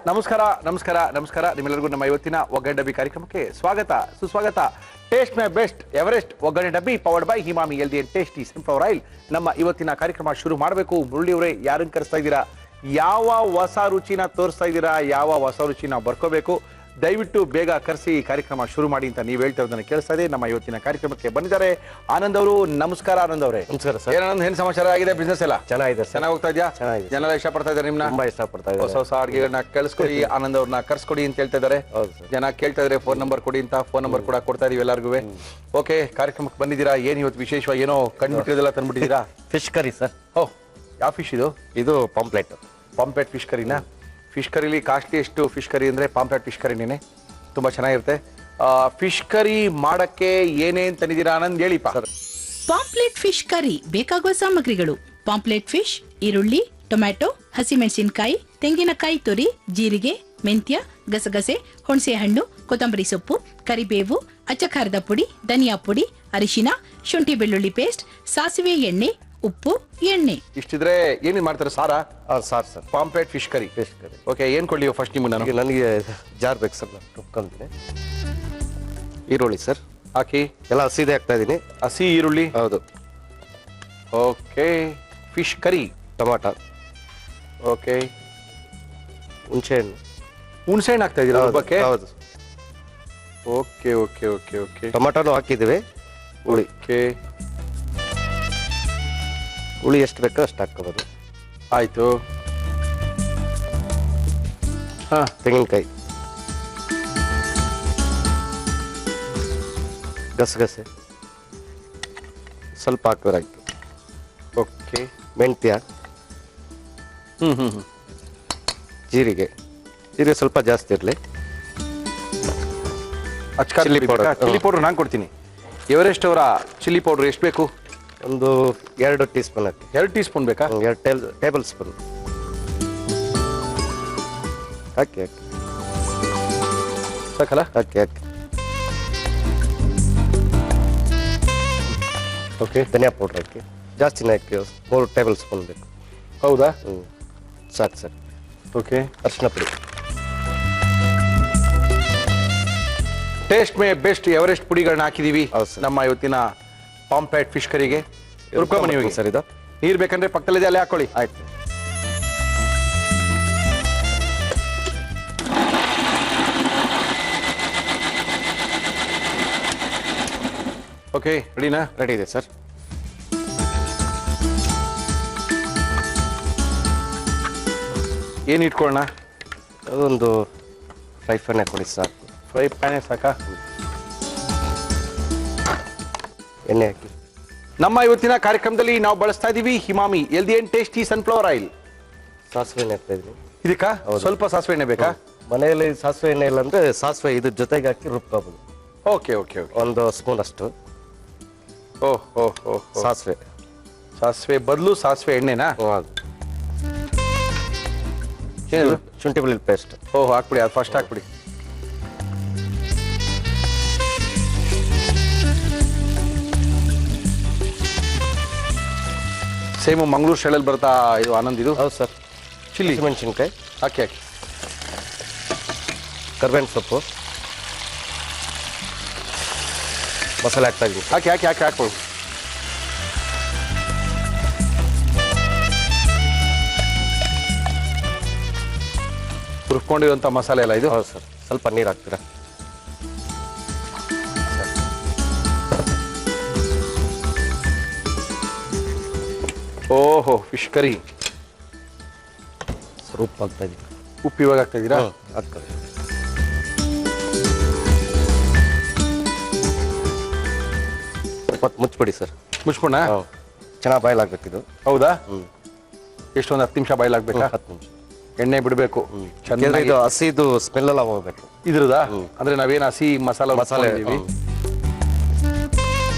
ನಮಸ್ಕಾರ ನಮಸ್ಕಾರ ನಮಸ್ಕಾರ ನಿಮ್ಮೆಲ್ಲರಿಗೂ ನಮ್ಮ ಇವತ್ತಿನ ಒಗ್ಗರಣೆ ಡಬ್ಬಿ ಕಾರ್ಯಕ್ರಮಕ್ಕೆ ಸ್ವಾಗತ ಸುಸ್ವಾಗತ. ಟೇಸ್ಟ್ ಮೈ ಬೆಸ್ಟ್ ಎವರೆಸ್ಟ್ ಒಗ್ಗರಣೆ ಡಬ್ಬಿ powered by Himami healthy and tasty sunflower oil. ನಮ್ಮ ಇವತ್ತಿನ ಕಾರ್ಯಕ್ರಮ ಶುರು ಮಾಡಬೇಕು. ಮುರಳಿ ಅವರೇ, ಯಾರನ್ನು ಕರೆಸ್ತಾ ಇದ್ದೀರಾ? ಯಾವ ಹೊಸ ರುಚಿನ ತೋರಿಸ್ತಾ ಇದ್ದೀರಾ? ಯಾವ ಹೊಸ ರುಚಿನ ಬರ್ಕೋಬೇಕು? ದಯವಿಟ್ಟು ಬೇಗ ಕರೆಸಿ ಕಾರ್ಯಕ್ರಮ ಶುರು ಮಾಡಿ ಅಂತ ನೀವು ಹೇಳ್ತಾ ಇರೋದನ್ನ ಕೇಳಿಸ್ತಾ ಇದೆ. ನಮ್ಮ ಇವತ್ತಿನ ಕಾರ್ಯಕ್ರಮಕ್ಕೆ ಬಂದಿದ್ದಾರೆ ಆನಂದ್ ಅವರು. ನಮಸ್ಕಾರ ಆನಂದ್ ಅವರೇ. ನಮಸ್ಕಾರ ಸರ್. ಏನ್ ಸಮಾಚಾರ ಆಗಿದೆ? ಬಿಸ್ನೆಸ್ ಎಲ್ಲ ಚೆನ್ನಾಗಿದೆ, ಚೆನ್ನಾಗಿ ಹೋಗ್ತಾ ಇದೆಯಾ? ಚೆನ್ನಾಗಿದೆ. ಜನ ಇಷ್ಟಪಡ್ತಾ ಇದ್ದಾರೆ ನಿಮ್ನ? ತುಂಬಾ ಇಷ್ಟಪಡ್ತಾ ಇದ್ದಾರೆ. ಹೊಸ ಹೊಸ ಅಡುಗೆಗಳನ್ನ ಕಳಿಸ್ಕೊಡಿ, ಆನಂದ್ ಅವ್ರನ್ನ ಕರ್ಸ್ಕೊಡಿ ಅಂತ ಹೇಳ್ತಾ ಇದ್ದಾರೆ. ಜನ ಕೇಳ್ತಾ ಇದಾರೆ ಫೋನ್ ನಂಬರ್ ಕೊಡಿ ಅಂತ. ಫೋನ್ ನಂಬರ್ ಕೂಡ ಕೊಡ್ತಾ ಇದೀವಿ ಎಲ್ಲರಿಗೂ. ಓಕೆ, ಕಾರ್ಯಕ್ರಮಕ್ಕೆ ಬಂದಿದ್ದೀರಾ. ಏನ್ ಇವತ್ತು ವಿಶೇಷವಾಗಿ ಏನೋ ಕಂಡುಬಿಟ್ಟಿರೋದೆಲ್ಲ ತಂದ್ಬಿಟ್ಟಿದ್ದೀರಾ? Fish curry sir. ಓ, ಯಾವ ಫಿಶ್ ಇದು? ಇದು ಪಾಂಪ್ಲೆಟ್. ಪಾಂಪ್ಲೆಟ್ ಫಿಶ್ ಕರಿನಾ? ಫಿಶ್ ಕರಿಲಿ ಕಾಸ್ಟ್ಲಿ ಎಷ್ಟು ಫಿಶ್ ಕರಿ ಅಂದ್ರೆ ಪಾಂಪ್ಲೆಟ್ ಫಿಶ್ ಕರಿನೇ ತುಂಬಾ ಚೆನ್ನಾಗಿರುತ್ತೆ. ಫಿಶ್ ಕರಿ ಮಾಡಕ್ಕೆ ಏನೇನ್ ತಂದಿದ್ದೀರಾ ಆನಂದ್ ಹೇಳಿಪ್ಪ. ಪಾಂಪ್ಲೆಟ್ ಫಿಶ್ ಕರಿ ಬೇಕಾಗುವ ಸಾಮಗ್ರಿಗಳು: ಪಾಂಪ್ಲೆಟ್ ಫಿಶ್, ಈರುಳ್ಳಿ, ಟೊಮ್ಯಾಟೊ, ಹಸಿಮೆಣಸಿನಕಾಯಿ, ತೆಂಗಿನಕಾಯಿ ತುರಿ, ಜೀರಿಗೆ, ಮೆಂತ್ಯ, ಗಸಗಸೆ, ಹುಣಸೆ ಹಣ್ಣು, ಕೊತ್ತಂಬರಿ ಸೊಪ್ಪು, ಕರಿಬೇವು, ಅಚ್ಚಖಾರದ ಪುಡಿ, ಧನಿಯಾ ಪುಡಿ, ಅರಿಶಿನ, ಶುಂಠಿ ಬೆಳ್ಳುಳ್ಳಿ ಪೇಸ್ಟ್, ಸಾಸಿವೆ ಎಣ್ಣೆ, ಉಪ್ಪು, ಎಣ್ಣೆ. ಇಷ್ಟಿದ್ರೆ ಏನೇನ್ ಮಾಡ್ತಾರೆ? ಸಾರಾ? Sir sir. Pomfret fish curry. Fish curry. Okay, ಏನ್ ಕೊಡ್ಲಿ ಫಸ್ಟ್ ನಿಮ್ಗೆ? ನನಗೆ ಜಾರ್ ಬೇಕು ಸರ್. ನಾನು ರುಬ್ಕೊಂತೀನಿ. ಈರುಳ್ಳಿ ಸರ್ ಹಾಕಿ ಎಲ್ಲ ಹಸಿದೆ ಹಾಕ್ತಾ ಇದೀನಿ. ಹಸಿ ಈರುಳ್ಳಿ. ಹೌದು. Okay, fish curry. Tomato. Okay, ಹುಣಸೆ ಹಣ್ಣು. ಹುಣಸೆ ಹಣ್ಣು ಹಾಕ್ತಾ ಇದೀರಾ ರುಬ್ಬಕ್ಕೆ? ಹೌದು. Okay okay okay okay. ಟೊಮಾಟೋನು ಹಾಕಿದ್ದೀವಿ. ಹುಳಿ. ಓಕೆ, ಹುಳಿ ಎಷ್ಟು ಬೇಕೋ ಅಷ್ಟು ಹಾಕ್ಕೋಬೋದು. ಆಯ್ತು. ಹಾ, ತೆಂಗಿನಕಾಯಿ, ಗಸಗಸೆ ಸ್ವಲ್ಪ ಹಾಕಿದ್ರಾಯ್ತು. ಓಕೆ, ಮೆಂತ್ಯ, ಜೀರಿಗೆ. ಜೀರಿಗೆ ಸ್ವಲ್ಪ ಜಾಸ್ತಿ ಇರಲಿ. Chilli powder. ಚಿಲ್ಲಿ ಪೌಡರ್ ನಾನು ಕೊಡ್ತೀನಿ. ಎವರೆಸ್ಟ್ ಅವರ ಚಿಲ್ಲಿ ಪೌಡರ್ ಎಷ್ಟು ಬೇಕು? ಒಂದು 2 ಟೀ ಸ್ಪೂನ್ ಹಾಕಿ. 2 ಟೀ ಸ್ಪೂನ್ ಬೇಕಾ? 2 ಟೇಬಲ್ ಸ್ಪೂನ್ ಹಾಕಿ. ಹಾಕಿ ಸಾಕಲ್ಲ? ಹಾಕಿ ಹಾಕಿ. ಓಕೆ, ಧನಿಯಾ ಪೌಡ್ರ್ ಹಾಕಿ. ಜಾಸ್ತಿನೇ ಹಾಕಿ. 3 ಟೇಬಲ್ ಸ್ಪೂನ್ ಬೇಕು. ಹೌದಾ? ಸಾಕು ಸರ್. ಓಕೆ, ಅರಿಶಿನ ಪುಡಿ. ಟೇಸ್ಟ್ ಮೇ ಬೆಸ್ಟ್ ಎವರೆಸ್ಟ್ ಪುಡಿಗಳನ್ನ ಹಾಕಿದೀವಿ ನಮ್ಮ ಇವತ್ತಿನ ಪಾಂಪ್ಲೆಟ್ ಫಿಶ್ ಕರಿಗೆ. ರುಬ್ಕೊಂಬನ್ನಿ ಹೋಗಿ ಸರ್. ಇದು ನೀರು ಬೇಕಂದ್ರೆ ಪಕ್ಕದಲ್ಲಿದೆ, ಅಲ್ಲೇ ಹಾಕೊಳ್ಳಿ. ಆಯ್ತು. ಓಕೆ, ರೆಡಿನಾ? ರೆಡಿ ಇದೆ ಸರ್. ಏನು ಇಟ್ಕೊಳ್ಳೋಣ? ಅದೊಂದು ಫ್ರೈ ಪ್ಯಾನ್ ಹಾಕೊಳ್ಳಿ ಸಾಕು. ಫ್ರೈ ಪ್ಯಾನೇ ಸಾಕಾ? ಎಣ್ಣೆ ಹಾಕಿ. ನಮ್ಮ ಇವತ್ತಿನ ಕಾರ್ಯಕ್ರಮದಲ್ಲಿ ನಾವು ಬಳಸ್ತಾ ಇದೀವಿ Himami healthy and tasty sunflower oil. ಸಾಸಿವೆ ಎಣ್ಣೆ ಹಾಕ್ತಾ ಇದೀನಿ. ಇದಕ್ಕ ಸ್ವಲ್ಪ ಸಾಸಿವೆ ಎಣ್ಣೆ ಬೇಕಾ? ಮನೆಯಲ್ಲಿ ಸಾಸಿವೆ ಎಣ್ಣೆ ಇಲ್ಲ ಅಂದ್ರೆ ಸಾಸಿವೆ ಇದ್ರ ಜೊತೆಗೆ ಹಾಕಿ ರುಬ್ಕೋಬಹುದು. Okay okay okay. 1 ಸ್ಪೂನ್ ಅಷ್ಟು. ಓಹ್ ಓಹ್ ಓಹ್. ಸಾಸಿವೆ. ಸಾಸಿವೆ ಬದಲು ಸಾಸಿವೆ ಎಣ್ಣೆನಾ? ಏನಿಲ್ಲ, ಶುಂಠಿ ಬೆಳ್ಳುಳ್ಳಿ ಪೇಸ್ಟ್. ಓಹ್, ಹಾಕ್ಬಿಡಿ. ಅದು ಫಸ್ಟ್ ಹಾಕ್ಬಿಡಿ. ಸೇಮು ಮಂಗಳೂರು ಸ್ಟೈಲಲ್ಲಿ ಬರ್ತಾ ಇದು ಆನಂದ್. ಇದು ಹೌದು ಸರ್. ಚಿಲ್ಲಿ ಮೆಣಸಿನ್ಕಾಯಿ ಹಾಕಿ ಹಾಕಿ. ಕರ್ಬೇವಿನ ಸೊಪ್ಪು, ಮಸಾಲೆ ಹಾಕ್ತಾ ಇದ್ದೀವಿ. ಹಾಕಿ ಹಾಕಿ ಹಾಕಿ ಹಾಕ್ಬೋದು. ರುಬ್ಕೊಂಡಿರುವಂಥ ಮಸಾಲೆ ಎಲ್ಲ ಇದು? ಹೌದು ಸರ್. ಸ್ವಲ್ಪ ನೀರು ಹಾಕ್ತೀರಾ? ಓಹೋ, ಫಿಶ್ ಕರಿ. ಉಪ್ಪು ಹಾಕ್ತಾ ಇದ್ದೀವಿ. ಉಪ್ಪು ಇವಾಗ ಹಾಕ್ತಾ ಇದ್ದೀರಾ? ಹಾಕ್ತಾರೆ. ಸ್ವಲ್ಪ ಮುಚ್ಚಿಬಿಡಿ ಸರ್. ಮುಚ್ಬೋಣ? ಚೆನ್ನಾಗಿ ಬಾಯ್ಲ್ ಆಗ್ಬೇಕಿದು. ಹೌದಾ? ಎಷ್ಟೊಂದು 10 ನಿಮಿಷ ಬಾಯ್ಲ್ ಆಗ್ಬೇಕಾ? 10 ನಿಮಿಷ. ಎಣ್ಣೆ ಬಿಡಬೇಕು. ಇದು ಹಸಿದು ಸ್ಮೆಲ್ ಎಲ್ಲ ಹೋಗ್ಬೇಕು. ಇದ್ರದ ಅಂದ್ರೆ ನಾವೇನು ಹಸಿ ಮಸಾಲೆ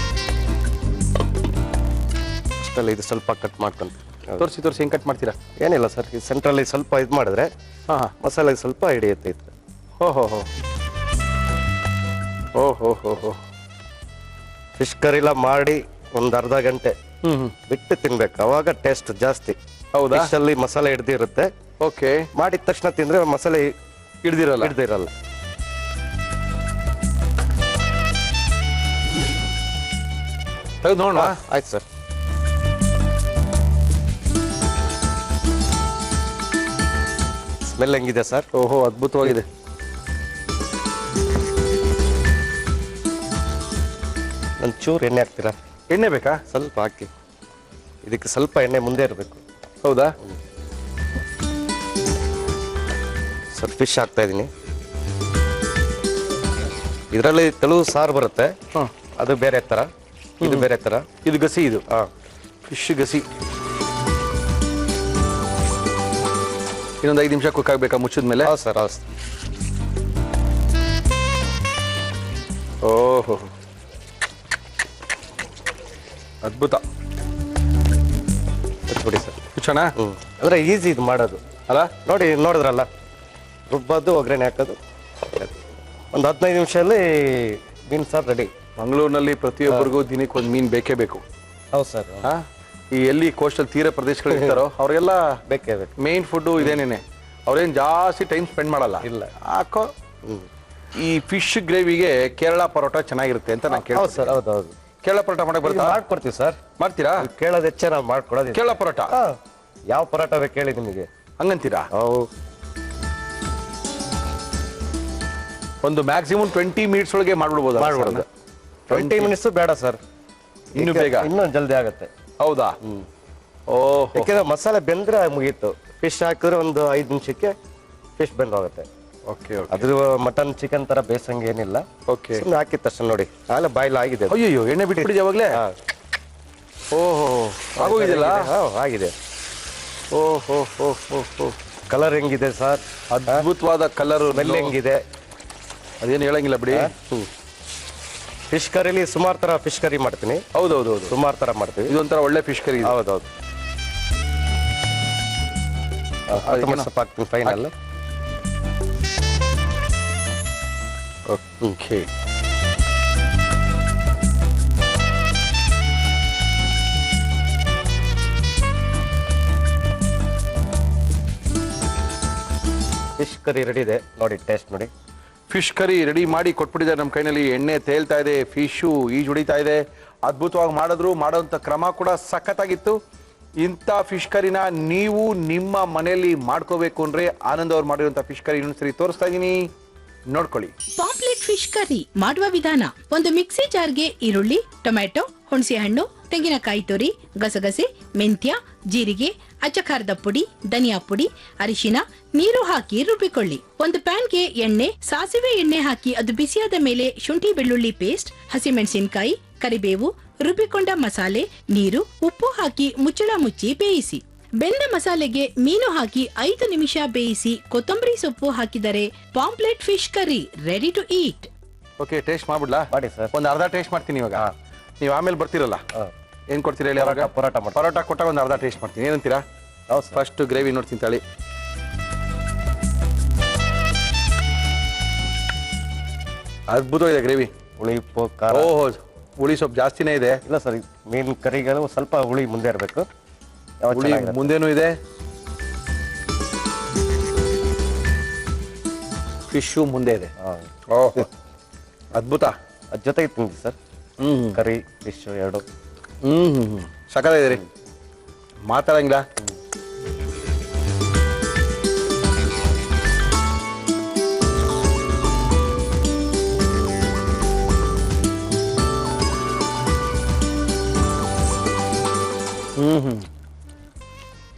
ಅಷ್ಟಲ್ಲ, ಇದು ಸ್ವಲ್ಪ ಕಟ್ ಮಾಡ್ಕೊಂತೀವಿ. ತೋರಿಸಿ ತೋರಿಸಿ ಹೆಂಗೆ ಕಟ್ ಮಾಡ್ತೀರಾ? ಏನಿಲ್ಲ ಸರ್, ಈ ಸೆಂಟ್ರಲ್ಲಿ ಸ್ವಲ್ಪ ಇದು ಮಾಡಿದ್ರೆ ಮಸಾಲೆ ಸ್ವಲ್ಪ ಹಿಡಿಯುತ್ತೆ. ಹೋ ಹೋ ಹೋ ಹೋ ಹೋ ಹೋ ಹೋ. ಫಿಶ್ ಕರಿಲ ಮಾಡಿ ಒಂದು ಅರ್ಧ ಗಂಟೆ ಬಿಟ್ಟು ತಿನ್ಬೇಕು, ಅವಾಗ ಟೇಸ್ಟ್ ಜಾಸ್ತಿ. ಹೌದಾ? ಫಿಶಲ್ಲಿ ಮಸಾಲೆ ಹಿಡ್ದಿರುತ್ತೆ, ಓಕೆ. ಮಾಡಿದ ತಕ್ಷಣ ತಿಂದ್ರೆ ಮಸಾಲೆ ಹಿಡ್ದಿರಲ್ಲ. ಹಿಡ್ದಿರಲ್ಲ. ತೆಗೆದು ನೋಡೋಣ. ಆಯ್ತು ಸರ್. ಸ್ಮೆಲ್ ಹೆಂಗಿದೆ ಸರ್? ಓಹೋ, ಅದ್ಭುತವಾಗಿದೆ. ಒಂಚೂರು ಎಣ್ಣೆ ಹಾಕ್ತೀರಾ? ಎಣ್ಣೆ ಬೇಕಾ? ಸ್ವಲ್ಪ ಹಾಕಿ. ಇದಕ್ಕೆ ಸ್ವಲ್ಪ ಎಣ್ಣೆ ಮುಂದೆ ಇರಬೇಕು. ಹೌದಾ? ಸ್ವಲ್ಪ ಫಿಶ್ ಹಾಕ್ತಾ ಇದ್ದೀನಿ. ಇದರಲ್ಲಿ ತೆಳು ಸಾರು ಬರುತ್ತೆ, ಹಾಂ. ಅದು ಬೇರೆ ಥರ, ಇದು ಬೇರೆ ಥರ. ಇದು ಗಸಿ, ಇದು ಹಾಂ, ಫಿಶ್ ಗಸಿ. ಇನ್ನೊಂದು 5 ನಿಮಿಷ ಕುಕ್ ಆಗಬೇಕಾ ಮುಚ್ಚಿದ ಮೇಲೆ? ಹೌದು ಸರ್, ಹೌದು. ಓಹೋ, ಅದ್ಭುತ. ಬಿಡಿ ಸರ್. ಮುಚ್ಚೋಣ? ಅಂದರೆ ಈಸಿ ಇದು ಮಾಡೋದು ಅಲ್ಲ? ನೋಡಿದ್ರಲ್ಲ, ರುಬ್ಬೋದು, ಒಗ್ಗರಣೆ ಹಾಕೋದು, ಒಂದು 15 ನಿಮಿಷದಲ್ಲಿ ಮೀನು ಸಾರು ರೆಡಿ. ಮಂಗಳೂರಿನಲ್ಲಿ ಪ್ರತಿಯೊಬ್ಬರಿಗೂ ದಿನಕ್ಕೆ ಒಂದು ಮೀನು ಬೇಕೇ ಬೇಕು. ಹೌದು ಸರ್. ಈ ಎಲ್ಲಿ ಕೋಸ್ಟಲ್ ತೀರ ಪ್ರದೇಶಗಳು ಇರ್ತಾರೋ ಅವ್ರಿಗೆಲ್ಲ ಬೇಕೇ ಬೇಕು. ಮೇನ್ ಫುಡ್ಡು ಇದೇನೇನೆ. ಅವ್ರೇನು ಜಾಸ್ತಿ ಟೈಮ್ ಸ್ಪೆಂಡ್ ಮಾಡಲ್ಲ. ಇಲ್ಲ. ಹಾಕೋ ಈ ಫಿಶ್ ಗ್ರೇವಿಗೆ ಕೇರಳ ಪರೋಟ ಚೆನ್ನಾಗಿರುತ್ತೆ ಅಂತ ನಾನು ಹೌದು ಕೇಳ್ತೀನಿ ಸರ್. ಹೌದು ಹೌದು. ಕೇರಳ ಪರೋಟ ಮಾಡಕ್ಕೆ ಬರುತ್ತಾ? ಮಾಡ್ಕೊಡ್ತೀವಿ ಸರ್. ಮಾಡ್ತೀರಾ? ಕೇಳೋದು ಹೆಚ್ಚೆ ನಾವು ಮಾಡ್ಕೊಡೋದು. ಕೇರಳ ಪರೋಟ ಯಾವ ಪರೋಟ ಬೇಕು ಹೇಳಿ ನಿಮಗೆ? ಹಂಗಂತೀರಾ? ಹೌದು. ಒಂದು ಮ್ಯಾಕ್ಸಿಮಮ್ 20 ಮಿನಿಟ್ಸ್ ಒಳಗೆ ಮಾಡ್ಬಿಡ್ಬೋದು. 20 ಮಿನಿಟ್ಸ್ ಬೇಡ ಸರ್, ಇನ್ನೂ ಬೇಗ, ಇನ್ನೂ ಜಲ್ದಿ ಆಗುತ್ತೆ. ಹೌದಾ? ಓಹ್, ಯಾಕೆಂದ್ರೆ ಮಸಾಲೆ ಬೆಂದ್ರೆ ಮುಗೀತು. ಫಿಶ್ ಹಾಕಿದ್ರೆ ಒಂದು 5 ನಿಮಿಷಕ್ಕೆ ಫಿಶ್ ಬೆಂದು ಹೋಗುತ್ತೆ. ಓಕೆ. ಅದ್ರ ಮಟನ್ ಚಿಕನ್ ತರ ಬೇಸಂಗೆ ಏನಿಲ್ಲ. ಓಕೆ. ಸುಮ್ಮನೆ ಹಾಕಿದ ತಕ್ಷಣ ನೋಡಿ ಆಲೆ ಬಾಯ್ಲ್ ಆಗಿದೆ. ಅಯ್ಯೋ, ಎಣ್ಣೆ ಬಿಟ್ಬಿಡಿ ಯಾವಾಗಲೇ? ಓಹೋ, ಆಗೋಗಿದೆಯಲ್ಲ? ಆಗಿದೆ. ಓಹೋ, ಕಲರ್ ಹೆಂಗಿದೆ ಸರ್? ಅದ್ಭುತವಾದ ಕಲರ್. ಸ್ಮೆಲ್ ಹೆಂಗಿದೆ? ಅದೇನು ಹೇಳಂಗಿಲ್ಲ ಬಿಡಿ. ಫಿಶ್ ಕರಿಲಿ ಸುಮಾರು ತರ ಫಿಶ್ ಕರಿ ಮಾಡ್ತೀನಿ. ಹೌದೌದು, ಸುಮಾರು ತರ ಮಾಡ್ತೀವಿ. ಇದೊಂಥರ ಒಳ್ಳೆ ಫಿಶ್ ಕರಿ. ಹೌದೌದು. ಸ್ವಲ್ಪ ಹಾಕ್ತೀನಿ final. Okay. Fish curry ready ಇದೆ ನೋಡಿ, ಟೇಸ್ಟ್ ನೋಡಿ. ಫಿಶ್ ಕರಿ ರೆಡಿ ಮಾಡಿ ಕೊಟ್ಬಿಟ್ಟಿದ್ದಾರೆ ನಮ್ಮ ಕೈನಲ್ಲಿ. ಎಣ್ಣೆ ತೇಲ್ತಾ ಇದೆ, ಫಿಶು ಈಜು ಹೊಡಿತಾ ಇದೆ. ಅದ್ಭುತವಾಗಿ ಮಾಡಿದ್ರು. ಮಾಡೋಂಥ ಕ್ರಮ ಕೂಡ ಸಖತ್ತಾಗಿತ್ತು. ಇಂಥ ಫಿಶ್ ಕರಿನ ನೀವು ನಿಮ್ಮ ಮನೆಯಲ್ಲಿ ಮಾಡ್ಕೋಬೇಕು ಅಂದ್ರೆ ಆನಂದ್ ಅವ್ರು ಮಾಡಿರುವಂಥ ಫಿಶ್ ಕರಿ ಇನ್ನೊಂದ್ಸರಿ ತೋರಿಸ್ತಾ ಇದ್ದೀನಿ, ನೋಡ್ಕೊಳ್ಳಿ. ಪಾಂಪ್ಲೆಟ್ ಫಿಶ್ ಕರಿ ಮಾಡುವ ವಿಧಾನ: ಒಂದು ಮಿಕ್ಸಿ ಜಾರ್ಗೆ ಈರುಳ್ಳಿ, ಟೊಮ್ಯಾಟೊ, ಹುಣಸೆ ಹಣ್ಣು, ತೆಂಗಿನಕಾಯಿ ತುರಿ, ಗಸಗಸೆ, ಮೆಂತ್ಯ, ಜೀರಿಗೆ, ಅಚ್ಚಖಾರದ ಪುಡಿ, ಧನಿಯಾ ಪುಡಿ, ಅರಿಶಿನ, ನೀರು ಹಾಕಿ ರುಬ್ಬಿಕೊಳ್ಳಿ. ಒಂದು ಪ್ಯಾನ್ಗೆ ಎಣ್ಣೆ, ಸಾಸಿವೆ ಎಣ್ಣೆ ಹಾಕಿ ಅದು ಬಿಸಿಯಾದ ಮೇಲೆ ಶುಂಠಿ ಬೆಳ್ಳುಳ್ಳಿ ಪೇಸ್ಟ್, ಹಸಿಮೆಣಸಿನಕಾಯಿ, ಕರಿಬೇವು, ರುಬ್ಬಿಕೊಂಡ ಮಸಾಲೆ, ನೀರು, ಉಪ್ಪು ಹಾಕಿ ಮುಚ್ಚಳ ಮುಚ್ಚಿ ಬೇಯಿಸಿ. ಬೆಂದ ಮಸಾಲೆಗೆ ಮೀನು ಹಾಕಿ 5 ನಿಮಿಷ ಬೇಯಿಸಿ ಕೊತ್ತಂಬರಿ ಸೊಪ್ಪು ಹಾಕಿದರೆ pomfret fish curry ready to eat. Okay, taste ಮಾಡ್ಬಿಡ್ಲಾ? ಮಾಡಿ ಸರ್. ಒಂದು ಅರ್ಧ ಟೇಸ್ಟ್ ಮಾಡ್ತೀನಿ ಇವಾಗ. ನೀವು ಆಮೇಲೆ ಬರ್ತೀರಲ್ಲ, ಏನ್ ಕೊಡ್ತೀರಾ ಹೇಳಿ? ಅವಾಗ ಪರೋಟ ಕೊಟ್ಟಾಗ ಒಂದು ಅರ್ಧ ಟೇಸ್ಟ್ ಮಾಡ್ತೀನಿ. ಏನಂತೀರಾ? ಹೌದು. ಫಸ್ಟ್ ಗ್ರೇವಿ ನೋಡ್ತೀನಿ ತಾಳಿ. ಅದ್ಭುತವಾಗಿದೆ ಗ್ರೇವಿ. ಹುಳಿ, ಉಪ್ಪು, ಖಾರ. ಓಹೋ, ಹುಳಿ ಸ್ವಲ್ಪ ಜಾಸ್ತಿನೇ ಇದೆ. ಇಲ್ಲ ಸರ್, ಮೀನು ಕರಿಗಳು ಸ್ವಲ್ಪ ಹುಳಿ ಮುಂದೆ ಇರಬೇಕು. ಹುಳಿ ಮುಂದೇನೂ ಇದೆ, ಫಿಶು ಮುಂದೆ ಇದೆ. ಓಹ್, ಅದ್ಭುತ. ಅದ್ರ ಜೊತೆಗೆ ತಿಂದಿ ಸರ್, ಕರಿ ಫಿಶ್ ಎರಡು. ಸಕ್ಕತ್ತಾಗಿದೆ ರೀ, ಮಾತಾಡಂಗಿಲ್ಲ.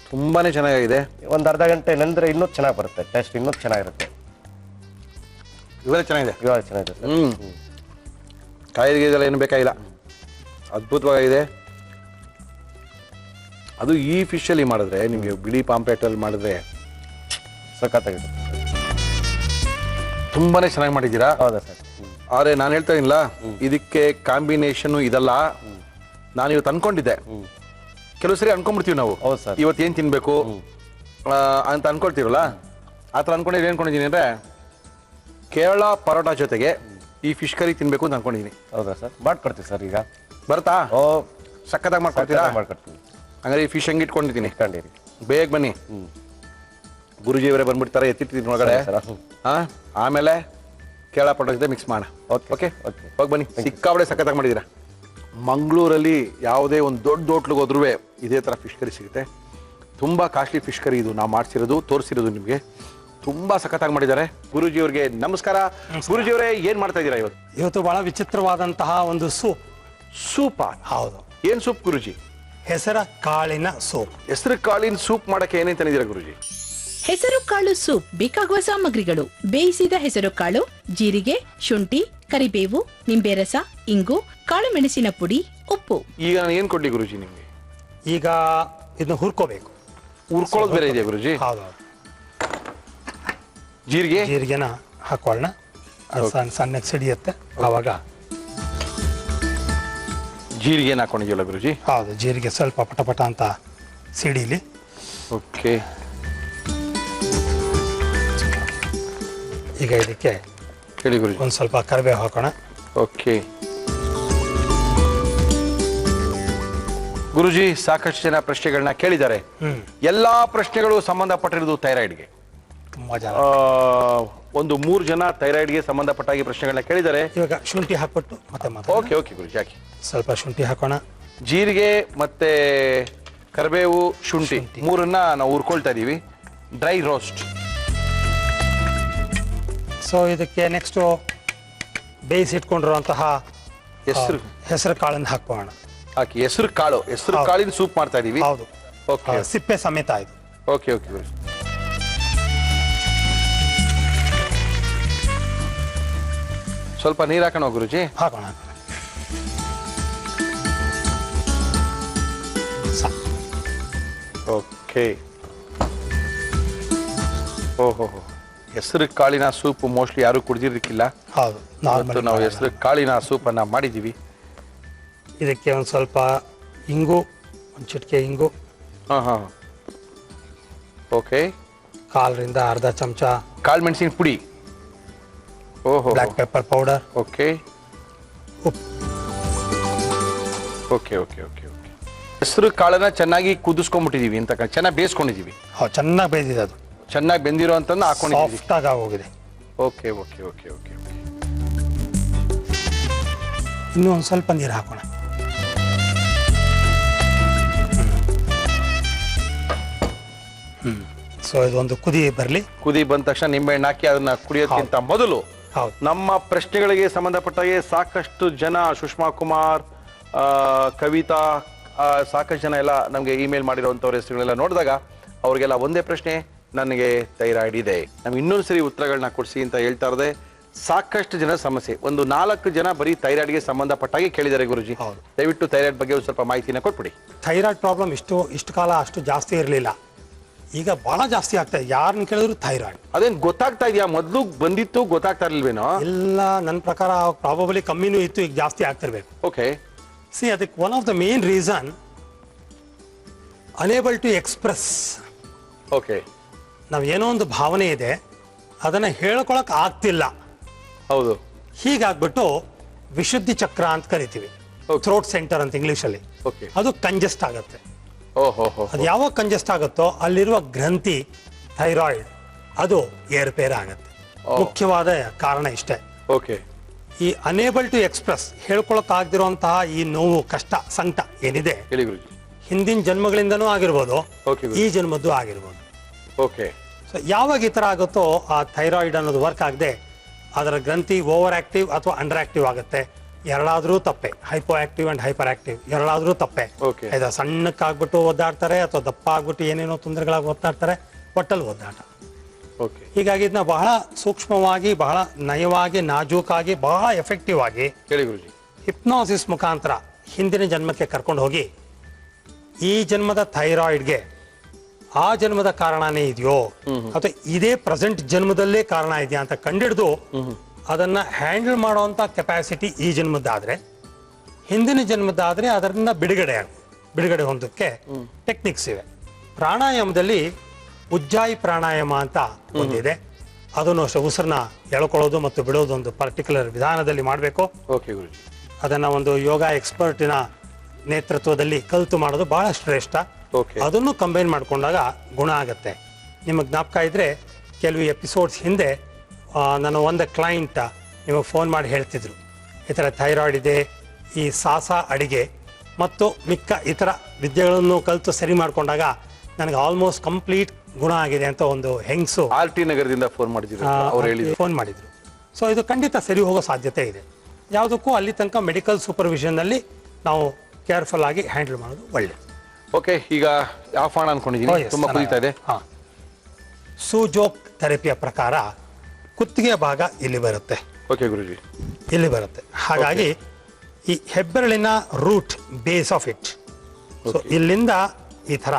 ತುಂಬಾನೇ ಚೆನ್ನಾಗಿದೆ. ಒಂದು ಅರ್ಧ ಗಂಟೆ ನಂತರ ಇನ್ನೂ ಚೆನ್ನಾಗಿ ಬರುತ್ತೆ, ಟೇಸ್ಟ್ ಇನ್ನೂ ಚೆನ್ನಾಗಿರುತ್ತೆ. ಇವೆಲ್ಲ ಚೆನ್ನಾಗಿದೆ. ಇವಾಗ ಚೆನ್ನಾಗಿದೆ ಸರ್. ಕಾಯಿಗೆಲ್ಲ ಏನು ಬೇಕಾಗಿಲ್ಲ, ಅದ್ಭುತವಾಗಿದೆ. ಅದು ಈ ಫಿಶಲ್ಲಿ ಮಾಡಿದ್ರೆ, ನಿಮಗೆ ಬಿಳಿ ಪಾಂಪ್ಲೆಟಲ್ಲಿ ಮಾಡಿದ್ರೆ ಸಖತ್ತಾಗಿದೆ. ತುಂಬಾನೇ ಚೆನ್ನಾಗಿ ಮಾಡಿದ್ದೀರಾ. ಹೌದಾ ಸರ್? ಆದರೆ ನಾನು ಹೇಳ್ತಾ ಇದ್ದೀನಿಲ್ಲ, ಇದಕ್ಕೆ ಕಾಂಬಿನೇಷನ್ ಇದಲ್ಲ. ನಾನು ಇವತ್ತು ಅನ್ಕೊಂಡಿದ್ದೆ, ಕೆಲವು ಸರಿ ಅನ್ಕೊಂಡ್ಬಿಡ್ತೀವಿ ನಾವು, ಹೌದು ಸರ್, ಇವತ್ತು ಏನು ತಿನ್ಬೇಕು ಅಂತ ಅನ್ಕೊಳ್ತೀವಲ್ಲ. ಆ ಥರ ಅನ್ಕೊಂಡಿದ್ದು ಅನ್ಕೊಂಡಿದ್ದೀನಿ ಅಂದರೆ, ಕೇರಳ ಪರೋಟ ಜೊತೆಗೆ ಈ ಫಿಶ್ ಕರಿ ತಿನ್ಬೇಕು ಅಂತ ಅನ್ಕೊಂಡಿದ್ದೀನಿ. ಹೌದಾ ಸರ್? ಮಾಡ್ಕೊಡ್ತೀವಿ ಸರ್. ಈಗ ಬರ್ತಾ? ಓ, ಸಕ್ಕತ್ತಾಗಿ ಮಾಡ್ಕೊಡ್ತೀರಾ? ಮಾಡ್ಕೊಡ್ತೀವಿ. ಹಂಗಾರೆ ಈ ಫಿಶ್ ಹೆಂಗೆ ಇಟ್ಕೊಂಡಿದ್ದೀನಿ, ಇಟ್ಕೊಂಡಿರಿ. ಬೇಗ ಬನ್ನಿ. ಗುರುಜಿಯವರೇ ಬಂದ್ಬಿಡ್ತಾರೆ, ಎತ್ತಿಟ್ಟಿದ್ದೀನಿ ಒಳಗಡೆ. ಹಾ, ಆಮೇಲೆ ಕೇಳ ಪಟ್ಟೋಗಿದೆ ಮಿಕ್ಸ್ ಮಾಡ. ಓಕೆ ಹೋಗಿ ಬನ್ನಿ. ಸಿಕ್ಕಾಬಡೆ ಸಖತ್ತಾಗಿ ಮಾಡಿದ್ದೀರಾ. ಮಂಗಳೂರಲ್ಲಿ ಯಾವುದೇ ಒಂದು ದೊಡ್ಡ ಹೋಟ್ಲಿಗೆ ಹೋದ್ರೂ ಇದೇ ಥರ ಫಿಶ್ ಕರಿ ಸಿಗುತ್ತೆ. ತುಂಬ ಕಾಸ್ಟ್ಲಿ ಫಿಶ್ ಕರಿ ಇದು. ನಾವು ಮಾಡಿಸಿರೋದು, ತೋರಿಸಿರೋದು ನಿಮಗೆ. ತುಂಬ ಸಖತ್ತಾಗಿ ಮಾಡಿದ್ದಾರೆ. ಗುರುಜಿಯವ್ರಿಗೆ ನಮಸ್ಕಾರ. ಗುರುಜಿಯವರೇ, ಏನು ಮಾಡ್ತಾ ಇದ್ದೀರಾ ಇವತ್ತು? ಇವತ್ತು ಬಹಳ ವಿಚಿತ್ರವಾದಂತಹ ಒಂದು ಸೂಪ್. ಸೂಪ? ಹೌದು. ಏನು ಸೂಪ್ ಗುರುಜಿ? ಹೆಸರ ಕಾಳಿನ ಸೂಪ್. ಹೆಸರು ಕಾಳಿನ ಸೂಪ್ ಮಾಡಕ್ಕೆ ಏನೇನು ತಂದಿದ್ದೀರಾ ಗುರುಜಿ? ಹೆಸರು ಕಾಳು ಸೂಪ್ ಬೇಕಾಗುವ ಸಾಮಗ್ರಿಗಳು: ಬೇಯಿಸಿದ ಹೆಸರು ಕಾಳು, ಜೀರಿಗೆ, ಶುಂಠಿ, ಕರಿಬೇವು, ನಿಂಬೆ ರಸ, ಇಂಗು, ಕಾಳು ಮೆಣಸಿನ ಪುಡಿ, ಉಪ್ಪು. ಈಗ ನಾನು ಏನು ಕೊಡ್ಲಿ ಗುರುಜಿ ನಿಮಗೆ? ಈಗ ಇದನ್ನ ಹುರ್ಕೋಬೇಕು. ಹುರ್ಕೊಳ್ಳೋದು ಬೇರೆ ಇದೆಯಾ ಗುರುಜಿ? ಹೌದು. ಜೀರಿಗೆನ ಹಾಕೊಳ್ಳೋಣ. ಸಣ್ಣ ಸಣ್ಣಗೆ ಸಿಡಿಯುತ್ತೆ ಆವಾಗ. ಜೀರಿಗೆನ ಹಾಕೊಂಡಿದ್ಯಲ್ಲ ಗುರುಜಿ? ಹೌದು, ಜೀರಿಗೆ ಸ್ವಲ್ಪ ಪಟ ಅಂತ ಸಿಡಿಲಿ. ಓಕೆ. ಈಗ ಇದಕ್ಕೆ ಹೇಳಿ ಗುರುಜಿ. ಒಂದು ಸ್ವಲ್ಪ ಕರಿಬೇವು ಹಾಕೋಣ. ಓಕೆ ಗುರುಜಿ, ಸಾಕಷ್ಟು ಜನ ಪ್ರಶ್ನೆಗಳನ್ನ ಕೇಳಿದ್ದಾರೆ. ಎಲ್ಲಾ ಪ್ರಶ್ನೆಗಳು ಸಂಬಂಧಪಟ್ಟಿರೋದು ಥೈರಾಯ್ಡ್ಗೆ. ತುಂಬಾ ಜನ ಒಂದು 3 ಜನ ಥೈರಾಯ್ಡ್ಗೆ ಸಂಬಂಧಪಟ್ಟಾಗಿ ಪ್ರಶ್ನೆಗಳನ್ನ ಕೇಳಿದ್ದಾರೆ. ಇವಾಗ ಶುಂಠಿ ಹಾಕ್ಬಿಟ್ಟು ಮತ್ತೆ ಓಕೆ ಓಕೆ ಗುರುಜಿ, ಹಾಕಿ. ಸ್ವಲ್ಪ ಶುಂಠಿ ಹಾಕೋಣ. ಜೀರಿಗೆ ಮತ್ತೆ ಕರಿಬೇವು, ಶುಂಠಿ ಮೂರನ್ನ ನಾವು ಹುರ್ಕೊಳ್ತಾ ಇದೀವಿ. Dry roast. ಸೊ ಇದಕ್ಕೆ ನೆಕ್ಸ್ಟ್ ಬೇಯಿಸಿಟ್ಕೊಂಡಿರುವಂತಹ ಹೆಸರು ಕಾಳನ್ನು ಹಾಕೋಣ. ಹಾಕಿ. ಹೆಸರು ಕಾಳಿನ ಸೂಪ್ ಮಾಡ್ತಾ ಇದೀವಿ. ಹೌದು. ಓಕೆ. ಸಿಪ್ಪೆ ಸಮೇತ ಇದು. ಓಕೆ ಓಕೆ ಗುರುಜಿ. ಸ್ವಲ್ಪ ನೀರು ಹಾಕೋಣ ಗುರುಜಿ? ಹಾಕೋಣ. ಓಕೆ. ಓಹೋ, ಹೆಸರು ಕಾಳಿನ ಸೂಪ್ ಮೋಸ್ಟ್ಲಿ ಯಾರು ಕುಡಿದಿರ್ಲಿಕ್ಕಿಲ್ಲ. ಹೌದು, ನಾವು ಹೆಸರು ಕಾಳಿನ ಸೂಪನ್ನು ಮಾಡಿದ್ದೀವಿ. ಇದಕ್ಕೆ ಒಂದು ಸ್ವಲ್ಪ ಇಂಗು, ಒಂದು ಚಿಟಿಕೆ ಇಂಗು. ಹಾಂ ಹಾಂ. ಓಕೆ. 1/4 ಅರ್ಧ ಚಮಚ ಕಾಳು ಮೆಣಸಿನ ಪುಡಿ. ಓಹೋ. Black pepper powder. ಓಕೆ. ಉಪ್ಪು. Okay okay okay okay. ಹೆಸರು ಕಾಳನ್ನ ಚೆನ್ನಾಗಿ ಕುದಿಸ್ಕೊಂಡ್ಬಿಟ್ಟಿದೀವಿ ಅಂತ, ಚೆನ್ನಾಗಿ ಬೇಯಿಸ್ಕೊಂಡಿದೀವಿ. ಹೌದು, ಚೆನ್ನಾಗಿ ಬೇಯ್ದಿದೆ. ಅದು ಚೆನ್ನಾಗಿ ಬೆಂದಿರೋ ಅಂತಂದು ಹಾಕೊಂಡಿದ್ದೀವಿ. ಸಾಫ್ಟ್ ಆಗಿ ಆಗೋಗಿದೆ. Okay okay okay okay okay. ಇನ್ನೂ ಒಂದು ಸ್ವಲ್ಪ ನೀರು ಹಾಕೋಣ. ಸೊ ಇದೊಂದು ಕುದಿ ಬರಲಿ. ಕುದಿ ಬಂದ ತಕ್ಷಣ ನಿಂಬೆಹಣ್ಣು ಹಾಕಿ ಅದನ್ನ ಕುಡಿಯೋದಕ್ಕಿಂತ ಮೊದಲು ನಮ್ಮ ಪ್ರಶ್ನೆಗಳಿಗೆ ಸಂಬಂಧಪಟ್ಟಾಗೆ ಸಾಕಷ್ಟು ಜನ, ಸುಷ್ಮಾ ಕುಮಾರ್, ಕವಿತಾ, ಸಾಕಷ್ಟು ಜನ ಎಲ್ಲ ನಮಗೆ ಇಮೇಲ್ ಮಾಡಿರುವಂಥವ್ರ ಹೆಸರುಗಳೆಲ್ಲ ನೋಡಿದಾಗ ಅವ್ರಿಗೆಲ್ಲ ಒಂದೇ ಪ್ರಶ್ನೆ, ನನಗೆ ಥೈರಾಯ್ಡ್ ಇದೆ, ನಮ್ಗೆ ಇನ್ನೊಂದ್ಸರಿ ಉತ್ತರಗಳನ್ನ ಕೊಡಿಸಿ ಅಂತ ಹೇಳ್ತಾ ಇರೋದೆ. ಸಾಕಷ್ಟು ಜನ ಸಮಸ್ಯೆ. ಒಂದು 4 ಜನ ಬರೀ ಥೈರಾಯ್ಡ್ಗೆ ಸಂಬಂಧಪಟ್ಟಾಗಿ ಕೇಳಿದ್ದಾರೆ ಗುರುಜಿ. ದಯವಿಟ್ಟು ಥೈರಾಯ್ಡ್ ಬಗ್ಗೆ ಒಂದು ಸ್ವಲ್ಪ ಮಾಹಿತಿನ ಕೊಟ್ಬಿಡಿ. ಥೈರಾಯ್ಡ್ ಪ್ರಾಬ್ಲಮ್ ಇಷ್ಟು ಕಾಲ ಅಷ್ಟು ಜಾಸ್ತಿ ಇರಲಿಲ್ಲ, ಈಗ ಬಹಳ ಜಾಸ್ತಿ ಆಗ್ತಾ ಇದೆ. ಯಾರನ್ನ ಕೇಳಿದ್ರು ಥೈರಾಯ್ಡ್. ಅದೇನು ಗೊತ್ತಾಗ್ತಾ ಇದೆಯಾ? ಮೊದಲು ಬಂದಿತ್ತು, ಗೊತ್ತಾಗ್ತಾ ಇರ್ಲಿಲ್ವೇನೋ? ಎಲ್ಲ ನನ್ನ ಪ್ರಕಾರ ಪ್ರಾಬಬಲಿ ಕಮ್ಮಿನೂ ಇತ್ತು, ಈಗ ಜಾಸ್ತಿ ಆಗ್ತಿರ್ಬೇಕು. ಓಕೆ. ಸಿ, ಅದಕ್ಕೆ one of the main reason unable to express. Okay. ನಾವು ಏನೋ ಒಂದು ಭಾವನೆ ಇದೆ, ಅದನ್ನ ಹೇಳ್ಕೊಳಕ್ ಆಗ್ತಿಲ್ಲ. ಹೌದು. ಹೀಗಾಗ್ಬಿಟ್ಟು ವಿಶುದ್ಧಿ ಚಕ್ರ ಅಂತ ಕರಿತೀವಿ, ಥ್ರೋಟ್ ಸೆಂಟರ್ ಅಂತ ಇಂಗ್ಲಿಷಲ್ಲಿ. ಅದು ಕಂಜೆಸ್ಟ್ ಆಗುತ್ತೆ. ಅದು ಯಾವಾಗ ಕಂಜೆಸ್ಟ್ ಆಗುತ್ತೋ ಅಲ್ಲಿರುವ ಗ್ರಂಥಿ ಥೈರಾಯ್ಡ್ ಅದು ಏರ್ಪೇರ್ ಆಗುತ್ತೆ. ಮುಖ್ಯವಾದ ಕಾರಣ ಇಷ್ಟೇ. ಓಕೆ. ಈ ಅನೇಬಲ್ ಟು ಎಕ್ಸ್ಪ್ರೆಸ್, ಹೇಳ್ಕೊಳಕ್ ಆಗದಿರುವಂತಹ ಈ ನೋವು, ಕಷ್ಟ, ಸಂಕಟ ಏನಿದೆ, ಹಿಂದಿನ ಜನ್ಮಗಳಿಂದನೂ ಆಗಿರ್ಬೋದು, ಈ ಜನ್ಮದ್ದು ಆಗಿರ್ಬೋದು. ಓಕೆ. ಸೊ ಯಾವಾಗ ಈ ತರ ಆಗುತ್ತೋ ಆ ಥೈರಾಯ್ಡ್ ಅನ್ನೋದು ವರ್ಕ್ ಆಗದೆ ಅದರ ಗ್ರಂಥಿ ಓವರ್ ಆಕ್ಟಿವ್ ಅಥವಾ ಅಂಡರ್ ಆಕ್ಟಿವ್ ಆಗುತ್ತೆ. ಎರಡಾದ್ರೂ ತಪ್ಪೆ. Hypo active and hyper active ಎರಡಾದ್ರೂ ತಪ್ಪೆ. ಆಯ್ತಾ? ಸಣ್ಣಕ್ಕಾಗ್ಬಿಟ್ಟು ಒದ್ದಾಡ್ತಾರೆ ಅಥವಾ ದಪ್ಪ ಆಗ್ಬಿಟ್ಟು ಏನೇನೋ ತೊಂದರೆಗಳಾಗಿ ಒದ್ದಾಡ್ತಾರೆ, ಒಟ್ಟಲ್ಲಿ ಒದ್ದಾಟ. ಹೀಗಾಗಿ ಇದನ್ನ ಬಹಳ ಸೂಕ್ಷ್ಮವಾಗಿ, ಬಹಳ ನಯವಾಗಿ, ನಾಜೂಕಾಗಿ, ಬಹಳ ಎಫೆಕ್ಟಿವ್ ಆಗಿ ಹಿಪ್ನೋಸಿಸ್ ಮುಖಾಂತರ ಹಿಂದಿನ ಜನ್ಮಕ್ಕೆ ಕರ್ಕೊಂಡು ಹೋಗಿ ಈ ಜನ್ಮದ ಥೈರಾಯ್ಡ್ಗೆ ಆ ಜನ್ಮದ ಕಾರಣನೇ ಇದೆಯೋ ಅಥವಾ ಇದೇ ಪ್ರೆಸೆಂಟ್ ಜನ್ಮದಲ್ಲೇ ಕಾರಣ ಇದೆಯಾ ಅಂತ ಕಂಡಿಡಿದು ಅದನ್ನ ಹ್ಯಾಂಡಲ್ ಮಾಡುವಂತ ಕೆಪಾಸಿಟಿ ಈ ಜನ್ಮದ್ದಾದ್ರೆ, ಹಿಂದಿನ ಜನ್ಮದ್ದಾದ್ರೆ ಅದರಿಂದ ಬಿಡುಗಡೆ ಹೊಂದಕ್ಕೆ ಟೆಕ್ನಿಕ್ಸ್ ಇವೆ. ಪ್ರಾಣಾಯಾಮದಲ್ಲಿ ಉಜ್ಜಾಯಿ ಪ್ರಾಣಾಯಾಮ ಅಂತ ಒಂದಿದೆ. ಅದನ್ನು ಅಷ್ಟೇ ಉಸಿರನ್ನ ಎಳ್ಕೊಳ್ಳೋದು ಮತ್ತು ಬಿಡೋದು ಒಂದು ಪರ್ಟಿಕ್ಯುಲರ್ ವಿಧಾನದಲ್ಲಿ ಮಾಡಬೇಕು. ಅದನ್ನ ಒಂದು ಯೋಗ ಎಕ್ಸ್ಪರ್ಟಿನ ನೇತೃತ್ವದಲ್ಲಿ ಕಲಿತು ಮಾಡೋದು ಬಹಳ ಶ್ರೇಷ್ಠ. ಅದನ್ನು ಕಂಬೈನ್ ಮಾಡ್ಕೊಂಡಾಗ ಗುಣ ಆಗತ್ತೆ. ನಿಮಗೆ ಜ್ಞಾಪಕ ಇದ್ದರೆ ಕೆಲವು ಎಪಿಸೋಡ್ಸ್ ಹಿಂದೆ ನನ್ನ ಒಂದು ಕ್ಲೈಂಟ್ ನಿಮಗೆ ಫೋನ್ ಮಾಡಿ ಹೇಳ್ತಿದ್ರು ಈ ಥರ ಥೈರಾಯ್ಡ್ ಇದೆ, ಈ ಸಾಸ ಅಡಿಗೆ ಮತ್ತು ಮಿಕ್ಕ ಇತರ ವಿದ್ಯೆಗಳನ್ನು ಕಲಿತು ಸರಿ ಮಾಡಿಕೊಂಡಾಗ ನನಗೆ ಆಲ್ಮೋಸ್ಟ್ ಕಂಪ್ಲೀಟ್ ಗುಣ ಆಗಿದೆ ಅಂತ ಒಂದು ಹೆಂಗಸು RT ನಗರದಿಂದ ಫೋನ್ ಮಾಡಿದ್ರು, ಅವ್ರು ಹೇಳಿದ್ರು. ಫೋನ್ ಮಾಡಿದ್ರು. ಸೊ ಇದು ಖಂಡಿತ ಸರಿ ಹೋಗೋ ಸಾಧ್ಯತೆ ಇದೆ. ಯಾವುದಕ್ಕೂ ಅಲ್ಲಿ ತನಕ ಮೆಡಿಕಲ್ ಸೂಪರ್ವಿಷನ್ನಲ್ಲಿ ನಾವು ಕೇರ್ಫುಲ್ ಆಗಿ ಹ್ಯಾಂಡಲ್ ಮಾಡೋದು ಒಳ್ಳೆಯದು. ಓಕೆ, ಈಗ ಆಫ್ ಮಾಡೋಣ ಅನ್ಕೊಂಡಿದ್ದೀನಿ, ತುಂಬಾ ಕುದಿತಾ ಇದೆ. ಹಾಂ, ಸೂಜೋಕ್ ಥೆರಪಿಯ ಪ್ರಕಾರ ಕುತ್ತಿಗೆ ಭಾಗ ಇಲ್ಲಿ ಬರುತ್ತೆ. ಓಕೆ ಗುರುಜಿ, ಇಲ್ಲಿ ಬರುತ್ತೆ. ಹಾಗಾಗಿ ಈ ಹೆಬ್ಬೆರಳಿನ root base of it, so ಇಲ್ಲಿಂದ ಈ ಥರ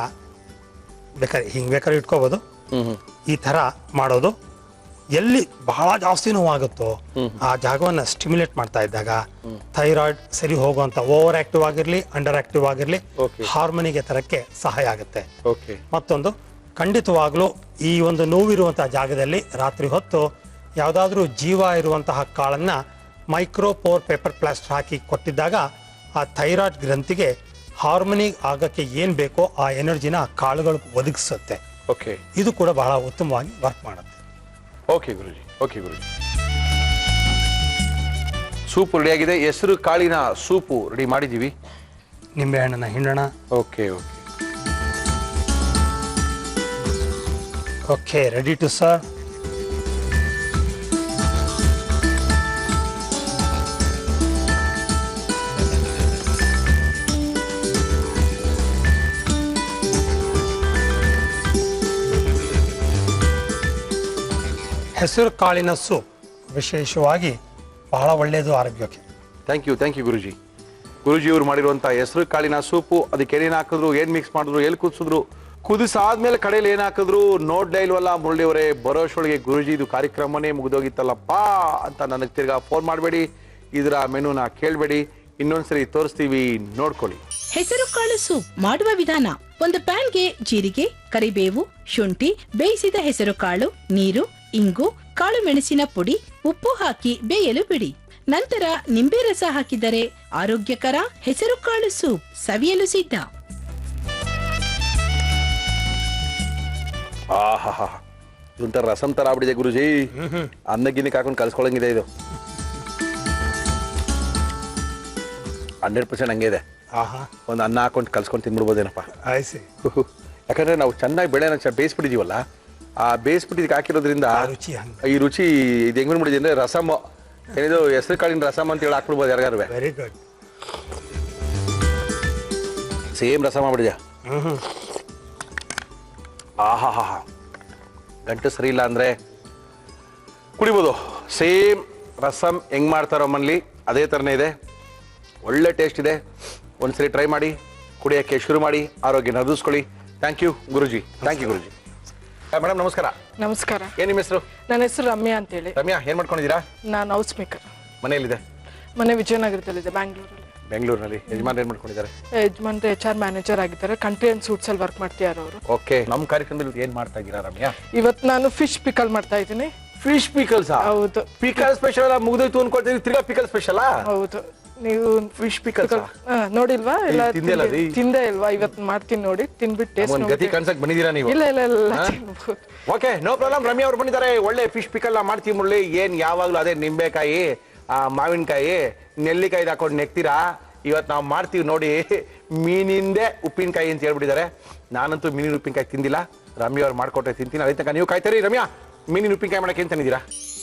ಬೇಕಾದ್ರೆ ಇಟ್ಕೋಬೋದು. ಈ ಥರ ಮಾಡೋದು ಎಲ್ಲಿ ಬಹಳ ಜಾಸ್ತಿ ನೋವಾಗುತ್ತೋ ಆ ಜಾಗವನ್ನು ಸ್ಟಿಮ್ಯುಲೇಟ್ ಮಾಡ್ತಾ ಇದ್ದಾಗ ಥೈರಾಯ್ಡ್ ಸರಿ ಹೋಗುವಂತ ಓವರ್ ಆಕ್ಟಿವ್ ಆಗಿರ್ಲಿ ಅಂಡರ್ ಆಕ್ಟಿವ್ ಆಗಿರ್ಲಿ ಹಾರ್ಮೋನಿಗೆ ತರಕ್ಕೆ ಸಹಾಯ ಆಗುತ್ತೆ. ಮತ್ತೊಂದು, ಖಂಡಿತವಾಗ್ಲೂ ಈ ಒಂದು ನೋವಿರುವಂತಹ ಜಾಗದಲ್ಲಿ ರಾತ್ರಿ ಹೊತ್ತು ಯಾವುದಾದ್ರೂ ಜೀವ ಇರುವಂತಹ ಕಾಳನ್ನ ಮೈಕ್ರೋಪೋರ್ ಪೇಪರ್ ಪ್ಲಾಸ್ಟರ್ ಹಾಕಿ ಕೊಟ್ಟಿದ್ದಾಗ ಆ ಥೈರಾಯ್ಡ್ ಗ್ರಂಥಿಗೆ ಹಾರ್ಮೋನಿ ಆಗಕ್ಕೆ ಏನ್ ಬೇಕೋ ಆ ಎನರ್ಜಿನ ಕಾಳುಗಳು ಒದಗಿಸುತ್ತೆ. ಓಕೆ, ಇದು ಕೂಡ ಬಹಳ ಉತ್ತಮವಾಗಿ ವರ್ಕ್ ಮಾಡುತ್ತೆ. Okay Guruji, okay Guruji. Soup ready ಆಗಿದೆ. ಹೆಸರು ಕಾಳಿನ ಸೂಪು ರೆಡಿ ಮಾಡಿದೀವಿ. ನಿಂಬೆಹಣ್ಣನ್ನ ಹಿಂಡೋಣ. Okay okay okay, ready to serve. ಹೆಸರು ಕಾಳಿನ ಸೂಪ್ ವಿಶೇಷವಾಗಿ ಬಹಳ ಒಳ್ಳೆಯದು ಆರೋಗ್ಯಕ್ಕೆ. ಥ್ಯಾಂಕ್ ಯು ಗುರುಜಿ. ಗುರುಜಿ ಅವರು ಮಾಡಿರುವಂಥ ಹೆಸರು ಕಾಳಿನ ಸೂಪು, ಅದಕ್ಕೆ ಏನೇನು ಹಾಕಿದ್ರು, ಏನು ಮಿಕ್ಸ್ ಮಾಡಿದ್ರು, ಎಲ್ಲಿ ಕುದಿಸಿದ್ರು, ಕುದಿಸಾದ್ಮೇಲೆ ಕಡೆಯಲ್ಲಿ ಏನು ಹಾಕಿದ್ರು ನೋಡ್ಲೇ ಇಲ್ವಲ್ಲ ಮುರಳಿಯವರೇ. ಬರೋಷ್ಟೊಳಗೆ ಗುರುಜಿ ಇದು ಕಾರ್ಯಕ್ರಮನೇ ಮುಗಿದೋಗಿತ್ತಲ್ಲಪ್ಪ ಅಂತ ನನಗೆ ತಿರ್ಗಾ ಫೋನ್ ಮಾಡಬೇಡಿ, ಇದರ ಮೆನುನ ಕೇಳಬೇಡಿ, ಇನ್ನೊಂದ್ಸರಿ ತೋರಿಸ್ತೀವಿ, ನೋಡ್ಕೊಳ್ಳಿ. ಹೆಸರು ಕಾಳು ಸೂಪ್ ಮಾಡುವ ವಿಧಾನ: ಒಂದು ಪ್ಯಾನ್ಗೆ ಜೀರಿಗೆ, ಕರಿಬೇವು, ಶುಂಠಿ, ಬೇಯಿಸಿದ ಹೆಸರು ಕಾಳು, ನೀರು, ಇಂಗು, ಕಾಳು ಮೆಣಸಿನ ಪುಡಿ, ಉಪ್ಪು ಹಾಕಿ ಬೇಯಲು ಬಿಡಿ. ನಂತರ ನಿಂಬೆ ರಸ ಹಾಕಿದರೆ ಆರೋಗ್ಯಕರ ಹೆಸರು ಕಾಳು ಸೂಪ್ ಸವಿಯಲು ಸಿದ್ಧ. ಆಹಾ, ಇದೊಂಥರ ರಸಂ ತರ ಆಗ್ಬಿಟ್ಟಿದೆ ಗುರುಜಿ. ಅನ್ನಗಿನ್ನಕ್ಕೆ ಹಾಕೊಂಡು ಕಲ್ಸ್ಕೊಳಂಗಿದೆ ಇದು. 100% ಹಂಗೆ ಇದೆ. ಒಂದು ಅನ್ನ ಹಾಕೊಂಡು ಕಲ್ಸ್ಕೊಂಡು ತಿನ್ಬಿಡ್ಬೋದೇನಪ್ಪ. ಯಾಕಂದ್ರೆ ನಾವು ಚೆನ್ನಾಗಿ ಬೆಳೆನ ಬೇಯಿಸ್ಬಿಟ್ಟಿದೀವಲ್ಲ, ಆ ಬೇಯಿಸ್ಬಿಟ್ಟಿದ್ದಕ್ಕೆ ಹಾಕಿರೋದ್ರಿಂದ ಈ ರುಚಿ ಇದು ಹೆಂಗ್ ಬಂದ್ಬಿಟ್ಟಿದೆ ಅಂದ್ರೆ ರಸಮ್ ಏನಿದು ಹೆಸರು ಕಾಳಿನ ರಸಮ್ ಅಂತ ಹೇಳಿ ಹಾಕ್ಬಿಡ್ಬೋದು ಯಾರಿಗಾರು. Very good. ಸೇಮ್ ರಸಮ್ ಆಗ್ಬಿಟ್ಟಿದೆ. ಆಹಾ, ಗಂಟು ಸರಿ ಇಲ್ಲ ಅಂದ್ರೆ ಕುಡಿಬೋದು. ಸೇಮ್ ರಸಮ್ ಹೆಂಗ್ ಮಾಡ್ತಾರೋ ಮನೇಲಿ ಅದೇ ಥರನೇ ಇದೆ, ಒಳ್ಳೆ ಟೇಸ್ಟ್ ಇದೆ. ಒಂದ್ಸರಿ ಟ್ರೈ ಮಾಡಿ, ಕುಡಿಯೋಕ್ಕೆ ಶುರು ಮಾಡಿ, ಆರೋಗ್ಯ ನದಿಸ್ಕೊಳ್ಳಿ. Thank you Guruji, thank you Guruji. Madam ನಮಸ್ಕಾರ. ನಮಸ್ಕಾರ. ಏನ್ ನಿಮ್ಮ ಹೆಸರು? ನನ್ನ ಹೆಸರು ರಮ್ಯಾ ಅಂತೇಳಿ. ರಮ್ಯಾ, ಏನ್ ಮಾಡ್ಕೊಂಡಿದ್ದೀರಾ? ನಾನು ಹೌಸ್ ಮೇಕರ್. ಮನೆಯಲ್ಲಿದೆ? ಮನೆ ವಿಜಯನಗರದಲ್ಲಿದೆ, ಬೆಂಗಳೂರಿನಲ್ಲಿ. ಯಜಮಾನ್ ಏನ್ ಮಾಡ್ಕೊಂಡಿದ್ದಾರೆ? ಯಜಮಾನ್ HR ಮ್ಯಾನೇಜರ್ ಆಗಿದ್ದಾರೆ. ಕಂಟ್ರಿ ಅಂಡ್ ಸೂಟ್ಸ್ ಅಲ್ಲಿ ವರ್ಕ್ ಮಾಡ್ತಿದ್ದಾರೆ ಅವರು. ಓಕೆ, ನಮ್ಮ ಕಾರ್ಯಕ್ರಮದಲ್ಲಿ ಏನ್ ಮಾಡ್ತಾ ಇದ್ದೀರಾ ರಮ್ಯಾ? ಇವತ್ತು ನಾನು ಫಿಶ್ ಪಿಕಲ್ ಮಾಡ್ತಾ ಇದ್ದೀನಿ. Fish pickles? ಹೌದು. ಪಿಕಲ್ ಸ್ಪೆಷಲ್ ಮುಗಿದೋಯ್ತು ಅನ್ಕೊಳ್ತೀವಿ, ತಿರ್ಗಾ ಪಿಕಲ್ ಸ್ಪೆಷಲ್? ಹೌದು. ನೀವು ಫಿಶ್ ಪಿಕಲ್ಸ್ ನೋಡಿಲ್ವಾ? ಇಲ್ಲ ತಿಂದೇ ಇಲ್ವಾ? ಇವತ್ತು ಮಾಡ್ತೀನಿ, ನೋಡಿ ತಿನ್ಬಿಟ್ಟು ಟೇಸ್ಟ್ ಗತಿ ಕನ್ಸಕ್ ಬಂದಿದ್ದೀರಾ ನೀವು? ಇಲ್ಲ. Okay, no problem. ರಮ್ಯಾ ಅವ್ರು ಬಂದಿದ್ದಾರೆ. ಒಳ್ಳೆ ಫಿಶ್ ಪಿಕಲ್ ಮಾಡ್ತೀವಿ ಮುರಳಿ. ಏನ್ ಯಾವಾಗ್ಲೂ ಅದೇ ನಿಂಬೆಕಾಯಿ, ಮಾವಿನಕಾಯಿ, ನೆಲ್ಲಿಕಾಯಿ ಹಾಕೊಂಡು ನೆಕ್ತೀರಾ. ಇವತ್ತು ನಾವು ಮಾಡ್ತೀವಿ ನೋಡಿ, ಮೀನಿಂದೆ ಉಪ್ಪಿನಕಾಯಿ ಅಂತ ಹೇಳ್ಬಿಟ್ಟಿದ್ದಾರೆ. ನಾನಂತೂ ಮೀನಿನ ಉಪ್ಪಿನಕಾಯಿ ತಿಂದಿಲ್ಲ, ರಮ್ಯಾ ಅವ್ರು ಮಾಡ್ಕೊಟ್ರೆ ತಿಂತೀನಿ. ಅದೇ ತನಕ ನೀವು ಕಾಯ್ತಾರಿ. ರಮ್ಯಾ, ಮೀನಿನ ಉಪ್ಪಿನಕಾಯಿ ಮಾಡಕ್ಕೆ ಏನ್ ತಂದಿದ್ದೀರಾ?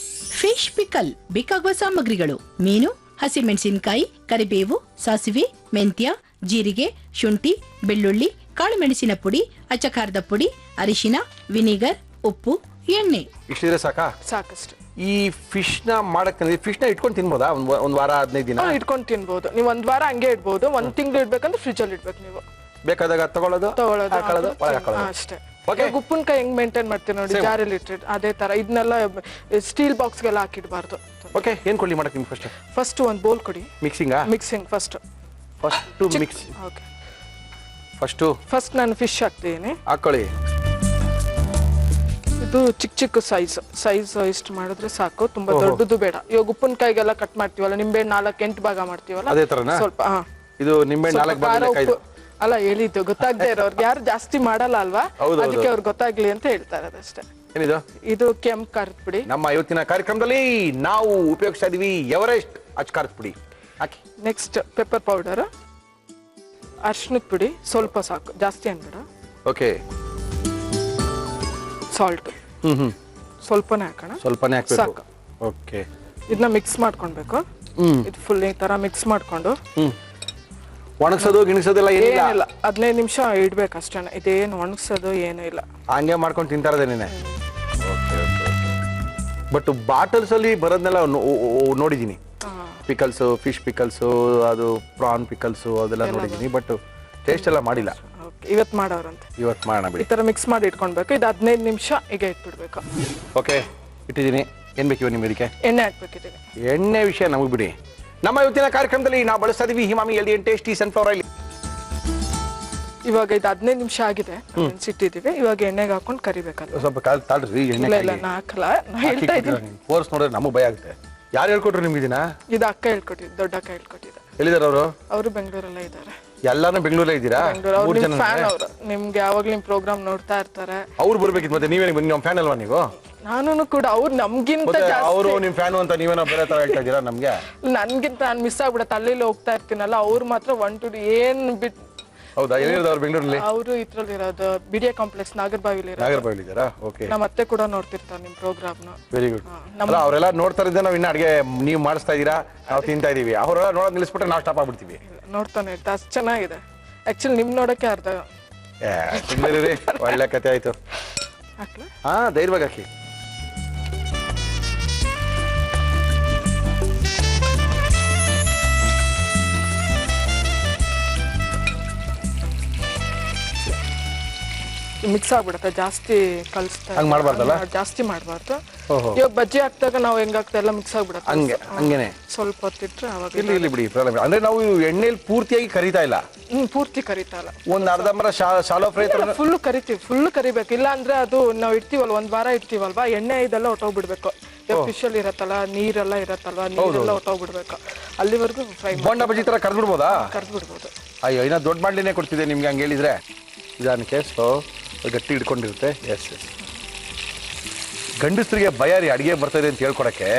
ಫಿಶ್ ಪಿಕಲ್ ಬೇಕಾಗುವ ಸಾಮಗ್ರಿಗಳು: ಮೀನು, ಹಸಿಮೆಣಸಿನಕಾಯಿ, ಕರಿಬೇವು, ಸಾಸಿವೆ, ಮೆಂತ್ಯ, ಜೀರಿಗೆ, ಶುಂಠಿ, ಬೆಳ್ಳುಳ್ಳಿ, ಕಾಳು ಮೆಣಸಿನ ಪುಡಿ, ಅಚ್ಚಕಾರದ ಪುಡಿ, ಅರಿಶಿನ, ವಿನಿಗರ್, ಉಪ್ಪು, ಎಣ್ಣೆ. ಇಷ್ಟಿದ್ರೆ ಸಾಕಾ? ಸಾಕಷ್ಟು. ಈ ಫಿಶ್ ನ ಮಾಡಕ್ ಫಿಶ್ ನ ಇಟ್ಕೊಂಡು ತಿನ್ಬೋದಾ? ಒಂದ್ ವಾರ 15 ದಿನ ಇಟ್ಕೊಂಡು ತಿನ್ಬೋದು. ನೀವು ಒಂದ್ ವಾರ ಹಂಗೆ ಇಡ್ಬೋದು. 1 ತಿಂಗಳು ಇಡ್ಬೇಕಂದ್ರೆ ಫ್ರಿಜ್ ಅಲ್ಲಿ ಇಡ್ಬೇಕು. ನೀವು ಬೇಕಾದಾಗ ತಗೊಳ್ಳೋದು ಅಷ್ಟೇ. ಉಪ್ಪಿನಕಾಯಿ ಹೆಂಗ್ ಮೇಂಟೈನ್ ಮಾಡ್ತೀವಿ ನೋಡಿ, ಜಾರಲ್ಲಿ ಇಟ್ಟಿಡ್ ಅದೇ ತರ. ಇದನ್ನೆಲ್ಲ ಸ್ಟೀಲ್ ಬಾಕ್ಸ್ ಗೆಲ್ಲ ಹಾಕಿಡ್ಬಾರ್ದು. ಓಕೆ, ಏನ್ ಕೊಡ್ಲಿ ಮಾಡಕ್ ನಿಮ್ಗೆ? ಫಸ್ಟ್ ಒಂದು ಬೌಲ್ ಕೊಡಿ. Mixing first mix. Okay, first ನಾನು ಫಿಶ್ ಹಾಕ್ತೀನಿ. ಹಾಕೊಳ್ಳಿ. ಇದು ಚಿಕ್ಕ ಸೈಜ್ ಇಷ್ಟು ಮಾಡಿದ್ರೆ ಸಾಕು, ತುಂಬಾ ದೊಡ್ಡದು ಬೇಡ. ಇವಾಗ ಉಪ್ಪಿನಕಾಯಿಗೆಲ್ಲ ಕಟ್ ಮಾಡ್ತೀವಲ್ಲ, ನಿಂಬೆ 4-8 ಭಾಗ ಮಾಡ್ತೀವಲ್ಲ, ಅದೇ ತರ ಸ್ವಲ್ಪ. ಇದು ನಿಂಬೆ 4 ಭಾಗ ಅಲ್ಲ ಹೇಳಿದ್ದು ಗೊತ್ತಾಗದೆ ಇರೋರ್ಗೆ ಯಾರು ಜಾಸ್ತಿ ಮಾಡಲ್ಲ ಅಲ್ವಾ, ಅದಕ್ಕೆ ಅವ್ರಿಗೆ ಗೊತ್ತಾಗ್ಲಿ ಅಂತ ಹೇಳ್ತಾರೆ ಅದಷ್ಟೇ. ಏನಿದು? ಇದು ಕೆಂಪು ಖಾರದ ಪುಡಿ. ನಮ್ಮ ಇವತ್ತಿನ ಕಾರ್ಯಕ್ರಮದಲ್ಲಿ ನಾವು ಉಪಯೋಗಿಸ್ತಾ ಇದೀವಿ ಎವರೆಸ್ಟ್ ಅಚ್ಚ ಖಾರದ ಪುಡಿ. ಹಾಕಿ. ನೆಕ್ಸ್ಟ್ ಪೆಪ್ಪರ್ ಪೌಡರ್, ಅರ್ಶಿನದ ಪುಡಿ ಸ್ವಲ್ಪ ಸಾಕು, ಜಾಸ್ತಿ ಅನ್ಬೇಡ. ಓಕೆ. ಸಾಲ್ಟ್ ಸ್ವಲ್ಪನೇ ಹಾಕೋಣ, ಸ್ವಲ್ಪನೇ ಹಾಕ್ಬೇಕು. ಸಾಕು. ಓಕೆ. ಇದನ್ನ ಮಿಕ್ಸ್ ಮಾಡ್ಕೊಳ್ಬೇಕು. ಇದು ಫುಲ್ ಈ ತರ ಮಿಕ್ಸ್ ಮಾಡ್ಕೊಂಡು ಒಣಗ್ಸೋದು ಗಿಣಿಸೋದೆಲ್ಲ ಏನಿಲ್ಲ, 15 ನಿಮಿಷ ಇಡ್ಬೇಕು ಅಷ್ಟೇ. ಇದೇನು ಒಣಗ್ಸೋದು ಏನೂ ಇಲ್ಲ, ಹಂಗೆ ಮಾಡ್ಕೊಂಡು ತಿಂತಾರದೆ ನೀನೆ. ಬಟ್ ಬಾಟಲ್ಸ್ ಅಲ್ಲಿ ಬರೋದ್ನೆಲ್ಲ ನೋಡಿದೀನಿ. ಪಿಕಲ್ಸ್, ಫಿಶ್ ಪಿಕಲ್ಸ್, ಅದು ಪ್ರಾನ್ ಪಿಕಲ್ಸ್ ಅದೆಲ್ಲ ನೋಡಿದೀನಿ, ಬಟ್ ಟೇಸ್ಟ್ ಎಲ್ಲ ಮಾಡಿಲ್ಲ. ಇವತ್ತು ಮಾಡೋರಂತೆ. ಇವತ್ತು ಮಾಡೋಣ ಬಿಡಿ. ಈ ತರ ಮಿಕ್ಸ್ ಮಾಡಿ ಇಟ್ಕೊಳ್ಬೇಕು. ಇದು 15 ನಿಮಿಷ ಈಗ ಇಟ್ಬಿಡ್ಬೇಕು. ಓಕೆ, ಇಟ್ಟಿದ್ದೀನಿ. ಏನ್ ಬೇಕು ನಿಮ್ಗೆ? ಇದಕ್ಕೆ ಎಣ್ಣೆ ಹಾಕ್ಬೇಕಿದ್ದೀನಿ. ಎಣ್ಣೆ ವಿಷಯ ನಮಗೆ ಬಿಡಿ. ನಮ್ಮ ಇವತ್ತಿನ ಕಾರ್ಯಕ್ರಮದಲ್ಲಿ ನಾವು ಬಳಸ್ತಾ ಇದೀವಿ Himami healthy and tasty sunflower oil. ಇವಾಗ ಇದು 15 ನಿಮಿಷ ಆಗಿದೆ, ನೆನ್ಸಿಟ್ಟಿದೀವಿ. ಇವಾಗ ಎಣ್ಣೆಗೆ ಹಾಕೊಂಡು ಕರಿಬೇಕಲ್ಲ. ಸ್ವಲ್ಪ ಕಾಲ್ ತಾಳ್ರಿ, ಎಣ್ಣೆ ಇಲ್ಲ ನಾ ಹಾಕಲ್ಲ, ನಾ ಹೇಳ್ತಾ ಇದ್ದೀನಿ. ಫೋರ್ಸ್ ನೋಡಿದ್ರೆ ನಮಗೆ ಭಯ ಆಗುತ್ತೆ. ಯಾರು ಹೇಳ್ಕೊಟ್ರು ನಿಮ್ಗೆ ಇದನ್ನ? ಇದು ಅಕ್ಕ ಹೇಳ್ಕೊಟ್ಟಿದ್ದು, ದೊಡ್ಡ ಅಕ್ಕ ಹೇಳ್ಕೊಟ್ಟಿದ್ದೆ. ಎಲ್ಲಿದ್ದಾರೆ ಅವರು? ಅವರು ಬೆಂಗಳೂರಲ್ಲೇ ಇದ್ದಾರೆ. ಎಲ್ಲಾನು ಬೆಂಗಳೂರಲ್ಲೇ ಇದ್ದೀರಾ? ಫ್ಯಾನ್ ಅವರು, ನಿಮ್ಗೆ ಯಾವಾಗ್ಲೂ ನಿಮ್ ಪ್ರೋಗ್ರಾಮ್ ನೋಡ್ತಾ ಇರ್ತಾರೆ. ಅವ್ರು ಬರ್ಬೇಕಿತ್ತು, ಮತ್ತೆ ನೀವೇ ನಿಮ್ಮ ಫ್ಯಾನ್ ಅಲ್ವಾ ನೀವು? ನಾನು ಕೂಡ ಅವ್ರು ನಮ್ಗಿಂತ ಅವರು ನಿಮ್ ಫ್ಯಾನ್ ಅಂತ ನೀವೇನೋ ಬೇರೆ ತರ ಹೇಳ್ತಾ ಇದ್ದೀರಾ ನಮ್ಗೆ. ನನ್ಗಿಂತ ನಾನು ಮಿಸ್ ಆಗ್ಬಿಡತ್ತೆ, ಅಲ್ಲಿ ಹೋಗ್ತಾ ಇರ್ತೀನಲ್ಲ. ಅವ್ರು ಮಾತ್ರ 1 to ಏನ್ ಬಿಟ್. ಹೌದಾ? ಎಲ್ಲಿರೋದು ಅವ್ರು? ಬೆಂಗಳೂರಲ್ಲಿ? ಅವರು ಇದ್ರಲ್ಲಿ ಇರೋದು ಬಿಡಿಎ ಕಾಂಪ್ಲೆಕ್ಸ್ ನಾಗರಬಾವಿಲಿ. ನಾಗರಬಾವಿಲಿ ಇದ್ದಾರಾ? ಓಕೆ. ನಮ್ಮ ಅತ್ತೆ ಕೂಡ ನೋಡ್ತಿರ್ತಾರೆ ನಿಮ್ ಪ್ರೋಗ್ರಾಮ್ ನ. Very good. ಅಲ್ಲ, ಅವರೆಲ್ಲ ನೋಡ್ತಾ ಇದ್ದೆ, ನಾವು ಇನ್ನ ಅಡಿಗೆ ನೀವು ಮಾಡಿಸ್ತಾ ಇದೀರಾ, ನಾವು ತಿಂತಾ ಇದೀವಿ. ಅವರೆಲ್ಲ ನೋಡೋದು ನಿಲ್ಲಿಸ್ಬಿಟ್ರೆ ನಾವು ಸ್ಟಾಪ್ ಆಗ್ಬಿಡ್ತೀವಿ. ನೋಡ್ತಾನೆ ಇರ್ತಾ, ಅಷ್ಟು ಚೆನ್ನಾಗಿದೆ. ಆಕ್ಚುಲಿ ನಿಮ್ ನೋಡಕ್ಕೆ ಅರ್ಧ. ಒಳ್ಳೆ ಕತೆ ಆಯ್ತು. ಹಾಕ್ಲಾ? ಹಾ, ಧೈರ್ಯವಾಗಿ ಹಾಕಿ. ಮಿಕ್ಸ್ ಆಗ್ಬಿಡತ್ತೆ, ಜಾಸ್ತಿ ಕಲಿಸ್ತಾ. ಹಂಗ್ ಮಾಡ್ಬಾರ್ದಲ್ಲ? ಜಾಸ್ತಿ ಮಾಡ್ಬಾರ್ದು. ಇವಾಗ ಬಜ್ಜಿ ಹಾಕ್ದಾಗ ನಾವು ಹೆಂಗಾಗ್ತಾ ಎಲ್ಲ ಮಿಕ್ಸ್ ಆಗ್ಬಿಡತ್ತೆ. ಹಂಗೇನೆ ಸ್ವಲ್ಪ ಹೊತ್ತಿಟ್ರೆ ಅವಾಗ. ಇಲ್ಲಿ ಬಿಡಿ, ಪ್ರಾಬ್ಲಮ್. ಅಂದ್ರೆ ನಾವು ಎಣ್ಣೆಲಿ ಪೂರ್ತಿಯಾಗಿ ಕರಿತಾ ಇಲ್ಲ. ಪೂರ್ತಿ ಕರಿತಾ ಇಲ್ಲ, ಒಂದ್ ಅರ್ಧಂಬರ ಶಾಲೋ ಫ್ರೈ ಫುಲ್ ಕರಿತೀವಿ. ಫುಲ್ ಕರಿಬೇಕು, ಇಲ್ಲ ಅಂದ್ರೆ ಅದು ನಾವು ಇಡ್ತೀವಲ್ಲ, 1 ವಾರ ಇಡ್ತೀವಲ್ವಾ, ಎಣ್ಣೆ ಇದೆಲ್ಲ ಹೊಟ್ಟೋಗ್ಬಿಡ್ಬೇಕು. ಫಿಶ್ ಅಲ್ಲಿ ಇರತ್ತಲ್ಲ, ನೀರೆಲ್ಲ ಇರತ್ತಲ್ವಾ, ನೀರೆಲ್ಲ ಹೊಟ್ಟೋಗ್ಬಿಡ್ಬೇಕು. ಅಲ್ಲಿವರೆಗೂ ಫ್ರೈ. ಬೋಂಡ ಬಜ್ಜಿ ತರ ಕರ್ದ್ಬಿಡ್ಬೋದಾ? ಕರ್ದ್ಬಿಡ್ಬೋದು. ಅಯ್ಯೋ, ಇನ್ನ ದೊಡ್ಡ ಮಾಡ್ಲಿನೇ ಕೊಡ್ತಿದ್ದೆ ನಿಮ್ಗೆ ಹಂಗೆ ಹೇಳಿದ್ರೆ. ನಿಧಾನಕ್ಕೆ ಗಟ್ಟಿ ಹಿಡ್ಕೊಂಡಿರುತ್ತೆ. ಎಸ್. ಗಂಡಸರಿಗೆ ಭಯ ರೀ ಅಡಿಗೆ ಬರ್ತದೆ ಅಂತ ಹೇಳ್ಕೊಡಕ್ಕೆ.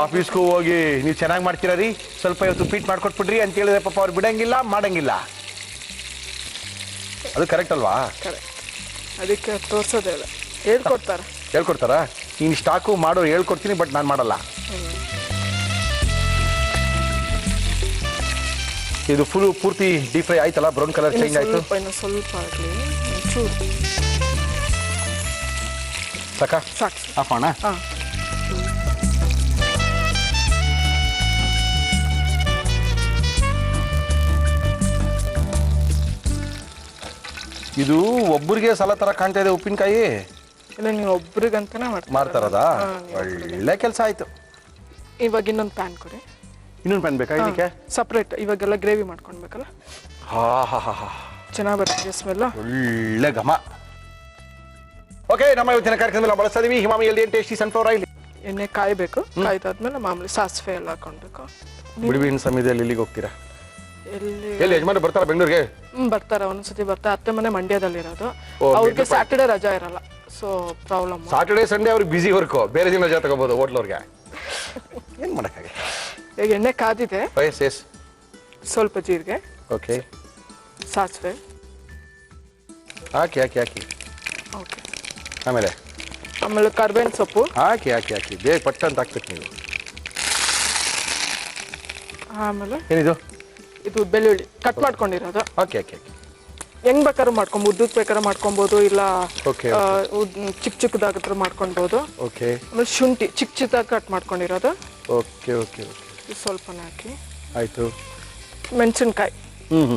ಆಫೀಸ್ಗೂ ಹೋಗಿ ನೀವು ಚೆನ್ನಾಗಿ ಮಾಡ್ತೀರಾ ರೀ, ಸ್ವಲ್ಪ ಇವತ್ತು ಉಪ್ಪಿಟ್ಟು ಮಾಡ್ಕೊಟ್ಬಿಡ್ರಿ ಅಂತ ಹೇಳಿದ್ರೆ ಪಾಪ ಅವ್ರು ಬಿಡಂಗಿಲ್ಲ, ಮಾಡಂಗಿಲ್ಲ. ಅದು ಕರೆಕ್ಟ್ ಅಲ್ವಾ? ಅದಕ್ಕೆ ತೋರ್ಸೋದೇ ಇಲ್ಲ, ಹೇಳ್ಕೊಡ್ತಾರಾ? ನೀನು ಸ್ಟಾಕು ಮಾಡೋ ಹೇಳ್ಕೊಡ್ತೀನಿ, ಬಟ್ ನಾನು ಮಾಡಲ್ಲ. ಇದು ಫುಲ್ ಪೂರ್ತಿ ಡೀಪ್ ಫ್ರೈ ಆಯ್ತಲ್ಲ, ಬ್ರೌನ್ ಕಲರ್ ಚೇಂಜ್ ಆಯ್ತು. ಸ್ವಲ್ಪ ಆಗಲಿ, ಸಾಕಾ? ಸಾಕು. ಆಫ್ ಮಾಡೋಣ? ಇದು ಒಬ್ಬರಿಗೆ ಸಲ ತರ ಕಾಣ್ತಾ ಇದೆ ಉಪ್ಪಿನಕಾಯಿ. ಇಲ್ಲ, ನೀವು ಒಬ್ರಿಗಂತಾನೆ ಮಾಡ್ತಾರದಾ? ಒಳ್ಳೆ ಕೆಲಸ ಆಯ್ತು. ಇವಾಗ ಇನ್ನೊಂದು ಪ್ಯಾನ್ ಕೊಡಿ. ಇನ್ನೊಂದು ಪ್ಯಾನ್ ಬೇಕಾ ಇದಕ್ಕೆ? ಸಪ್ರೇಟ್. ಇವಾಗೆಲ್ಲ ಗ್ರೇವಿ ಮಾಡ್ಕೊಳ್ಬೇಕಲ್ಲ. ಚೆನ್ನಾಗಿ ಬರ್ತದೆ ಸ್ಮೆಲ್, ಒಳ್ಳೆ ಘಮ. ಓಕೆ, ನಮ್ಮ ಇವತ್ತಿನ ಕಾರ್ಯಕ್ರಮದಲ್ಲಿ ಬಳಸ್ತಾ ಇದೀವಿ Himami healthy and tasty sunflower oil. ಎಣ್ಣೆ ಕಾಯ್ಬೇಕು, ಕಾಯ್ದಾದ್ಮೇಲೆ ಮಾಮೂಲಿ ಸಾಸಿವೆ ಎಲ್ಲ ಹಾಕೊಳ್ಬೇಕು. ಬಿಡುವಿನ ಸಮಯದಲ್ಲಿ ಎಲ್ಲಿಗೆ ಹೋಗ್ತೀರಾ? ಎಲ್ಲಿ ಯಜಮಾನ ಬರ್ತಾರ ಬೆಂಗಳೂರಿಗೆ? ಬರ್ತಾರ, ಒಂದ್ಸತಿ ಬರ್ತಾರೆ. ಅತ್ತೆ ಮನೆ ಮಂಡ್ಯದಲ್ಲಿ ಇರೋದು, ಅವ್ರಿಗೆ ಸ್ಯಾಟರ್ಡೆ ರಜಾ ಇರಲ್ಲ. So problem. ಸಾಟರ್ಡೆ ಸಂಡೇ ಅವ್ರಿಗೆ ಬಿಸಿ ವರ್ಕ್, ಬೇರೆ ದಿನ ರಜಾ ತಗೋಬಹುದು ಹೋಟ್ಲವ್ರಿಗೆ. ಏನ್ ಮಾಡಕ್ಕಾಗ? ಈಗ ಎಣ್ಣೆ ಕಾದಿದೆ, ಸ್ವಲ್ಪ ಜೀರಿಗೆ, ಓಕೆ, ಸಾಸಿವೆ ಹಾಕಿ ಹಾಕಿ ಹಾಕಿ. ಓಕೆ. ಆಮೇಲೆ ಕರ್ಬೇವಿನ ಸೊಪ್ಪು ಹಾಕಿ ಹಾಕಿ ಹಾಕಿ. ಬೇಗ ಪಟ್ಟ ಅಂತ ಹಾಕ್ಬೇಕು ನೀವು. ಆಮೇಲೆ ಏನಿದು? ಇದು ಬೆಳ್ಳುಳ್ಳಿ ಕಟ್ ಮಾಡ್ಕೊಂಡಿರೋದು. Okay okay. ಹೆಂಗ್ ಬೇಕಾದ್ರೂ ಮಾಡ್ಕೊಂಬೋದು, ಉದ್ದಕ್ಕೆ ಬೇಕಾದ್ರೆ ಮಾಡ್ಕೊಬೋದು, ಇಲ್ಲ ಚಿಕ್ಕ ಚಿಕ್ಕದಾಗತ್ರ ಮಾಡ್ಕೊಳ್ಬೋದು. ಓಕೆ. ಆಮೇಲೆ ಶುಂಠಿ ಚಿಕ್ಕ ಚಿಕ್ಕದಾಗಿ ಕಟ್ ಮಾಡ್ಕೊಂಡಿರೋದು. Okay okay okay. ಸ್ವಲ್ಪನೇ ಹಾಕಿ. ಆಯ್ತು. ಮೆಣಸಿನ್ಕಾಯಿ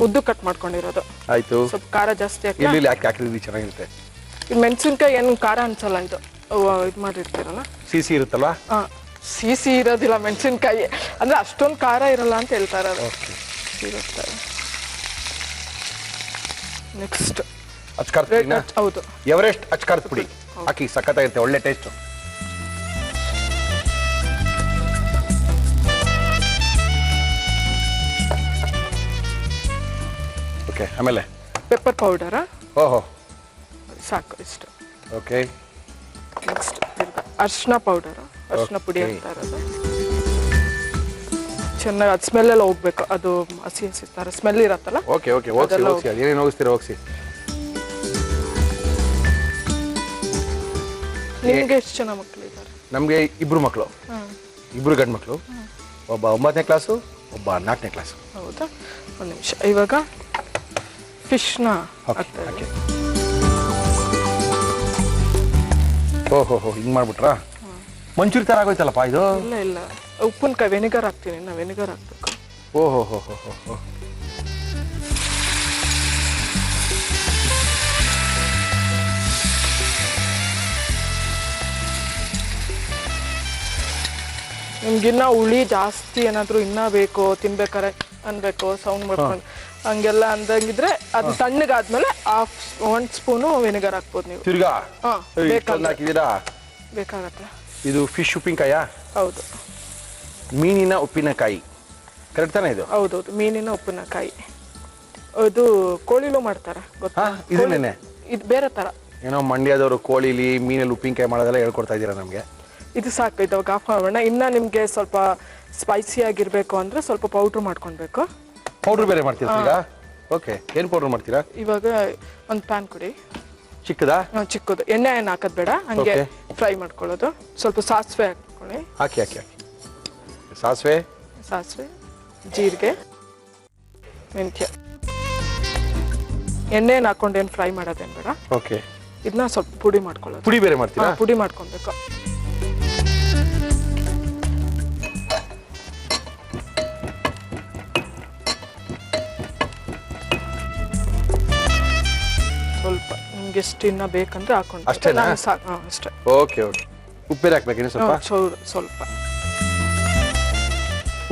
ಉದ್ದು ಕಟ್ ಮಾಡ್ಕೊಂಡಿರೋದು. ಆಯ್ತು. ಸ್ವಲ್ಪ ಖಾರ ಜಾಸ್ತಿ ಹಾಕಿ. ಇಲ್ಲಿ ಹಾಕಿದ್ರೆ ಚೆನ್ನಾಗಿರುತ್ತೆ. ಮೆಣಸಿನ್ಕಾಯಿ ಏನು ಖಾರ ಅನ್ಸಲ್ಲ, ಇದು ಇದು ಮಾಡಿರ್ತೀರಲ್ಲ, ಸಿಸಿ ಇರುತ್ತಲ್ವಾ? ಸಿಸಿ ಇರೋದಿಲ್ಲ ಮೆಣಸಿನ್ಕಾಯಿ, ಅಂದ್ರೆ ಅಷ್ಟೊಂದು ಖಾರ ಇರಲ್ಲ ಅಂತ ಹೇಳ್ತಾರೆ. ಇರುತ್ತೆ. ನೆಕ್ಸ್ಟ್ ಅಚ್ಕಾರದ ಪುಡಿನ? ಹೌದು, ಎವರೆಸ್ಟ್ ಅಚ್ಕಾರದ ಪುಡಿ ಹಾಕಿ, ಸಖತ್ತಾಗಿರುತ್ತೆ, ಒಳ್ಳೆ ಟೇಸ್ಟ್. ಓಕೆ ಆಮೇಲೆ ಪೆಪ್ಪರ್ ಪೌಡರಾ ಓಹೋ ಸಾಕು ಇಷ್ಟು. ಓಕೆ ನೆಕ್ಸ್ಟ್ ಅರ್ಶಿನ ಪೌಡರ್, ಅರ್ಶಿನ ಪುಡಿ ಅಂತ ಇರೋದು. ಚೆನ್ನಾಗಿ ಅದು ಸ್ಮೆಲ್ ಎಲ್ಲ ಹೋಗ್ಬೇಕು, ಅದು ಹಸಿ ಹಸಿ ಥರ ಸ್ಮೆಲ್ ಇರತ್ತಲ್ಲ. ಓಕೆ ಓಕೆ ಹೋಗ್ಸಿ ಏನೇನು ಹೋಗಿಸ್ತೀರಾ ಹೋಗಿಸಿ. ನಿಮ್ಗೆ ಎಷ್ಟು ಜನ ಮಕ್ಕಳಿದ್ದಾರೆ? ನಮಗೆ ಇಬ್ರು ಮಕ್ಕಳು, ಇಬ್ರು ಗಂಡು ಮಕ್ಕಳು. ಒಬ್ಬ 9ನೇ ಕ್ಲಾಸು, ಒಬ್ಬ 4ನೇ ಕ್ಲಾಸು. ಹೌದಾ? ಒಂದು ನಿಮಿಷ. ಇವಾಗ ಫಿಶ್ನ ಹಾಕ್ತೇವೆ. ಓಹೋ ಹಿಂಗೆ ಮಾಡ್ಬಿಟ್ರಾ? ಮಂಚೂರಿ ಥರ ಆಗೋಯ್ತಲ್ಲಪ್ಪ ಇದು. ಇಲ್ಲ ಇಲ್ಲ, ಉಪ್ಪಿನಕಾಯಿ ವೆನಿಗರ್ ಹಾಕ್ತೀನಿ, ಇನ್ನು ವೆನಿಗರ್ ಹಾಕ್ಬೇಕು. ಓಹೋ ಹೋ ಹೋ ಹೋ ಹೋ. ನಿಮ್ಗಿನ್ನ ಹುಳಿ ಜಾಸ್ತಿ ಏನಾದ್ರು ಇನ್ನ ಬೇಕು ತಿನ್ಬೇಕಾರೆ ಅನ್ಬೇಕು ಸೌಂಡ್ ಮಾಡ್ಕೊಂಡು ಹಂಗೆಲ್ಲ ಅಂದಂಗಿದ್ರೆ ಅದು ತಣ್ಣಗಾದ್ಮೇಲೆ 1 ಸ್ಪೂನು ವೆನಿಗರ್ ಹಾಕ್ಬೋದು ನೀವು. ತಿರ್ಗಾ ಹಾಕಿದ್ದೀರಾ? ಬೇಕಾಗತ್ತೆ. ಇದು ಫಿಶ್ ಉಪ್ಪಿನಕಾಯಾ? ಹೌದು, ಮೀನಿನ ಉಪ್ಪಿನಕಾಯಿ. ಕರೆಕ್ಟ್ ತಾನೇ ಇದು? ಹೌದೌದು, ಮೀನಿನ ಉಪ್ಪಿನಕಾಯಿ. ಇದು ಕೋಳಿಲೂ ಮಾಡ್ತಾರೆ ಗೊತ್ತಾ? ಇದನ್ನೇನೆ ಇದು ಬೇರೆ ತರ. ಏನೋ ಮಂಡ್ಯದವರು ಕೋಳಿಲಿ ಮೀನಲ್ಲಿ ಉಪ್ಪಿನಕಾಯಿ ಮಾಡೋದೆಲ್ಲ ಹೇಳ್ಕೊಡ್ತಾ ಇದ್ದೀರಾ ನಮಗೆ. ಇದು ಸಾಕು, ಇದಾಗ ಆಫ್ ಮಾಡೋಣ. ಇನ್ನ ನಿಮ್ಗೆ ಸ್ವಲ್ಪ ಸ್ಪೈಸಿ ಆಗಿರ್ಬೇಕು ಅಂದ್ರೆ ಸ್ವಲ್ಪ ಪೌಡ್ರ್ ಮಾಡ್ಕೊಳ್ಬೇಕು. ಪೌಡ್ರ್ ಬೇರೆ ಮಾಡ್ತೀರಾ ಈಗ? ಓಕೆ, ಏನು ಪೌಡ್ರ್ ಮಾಡ್ತೀರಾ? ಇವಾಗ ಒಂದು ಪ್ಯಾನ್ ಕೊಡಿ. ಚಿಕ್ಕದಾ? ಚಿಕ್ಕದು. ಎಣ್ಣೆ ಏನು ಹಾಕೋದು ಬೇಡ, ಹಂಗೆ ಫ್ರೈ ಮಾಡ್ಕೊಳ್ಳೋದು. ಸ್ವಲ್ಪ ಸಾಸಿವೆ ಹಾಕೊಳ್ಳಿ. ಹಾಕಿ ಹಾಕಿ ಹಾಕಿ. ಸಾಸಿವೆ, ಜೀರಿಗೆ, ಮೆಂತ್ಯ. ಎಣ್ಣೆನ ಹಾಕೊಂಡು ಫ್ರೈ ಮಾಡೋದೇನು ಬೇಡ. ಓಕೆ. ಇದನ್ನ ಸ್ವಲ್ಪ ಪುಡಿ ಮಾಡ್ಕೊಳ್ಳೋದು. ಪುಡಿ ಬೇರೆ ಮಾಡ್ತೀರಾ? ಪುಡಿ ಮಾಡ್ಕೊಬೇಕು. ಸ್ವಲ್ಪ ನಿಮ್ಗೆ ಎಷ್ಟು ಇನ್ನ ಬೇಕಂದ್ರೆ ಹಾಕೊಂಡು. ಅಷ್ಟೇನಾ? ಸಾಕು, ಅಷ್ಟೇ. Okay okay. ಉಪ್ಪು ಹಾಕ್ಬೇಕೇನು ಸ್ವಲ್ಪ? ಸ್ವಲ್ಪ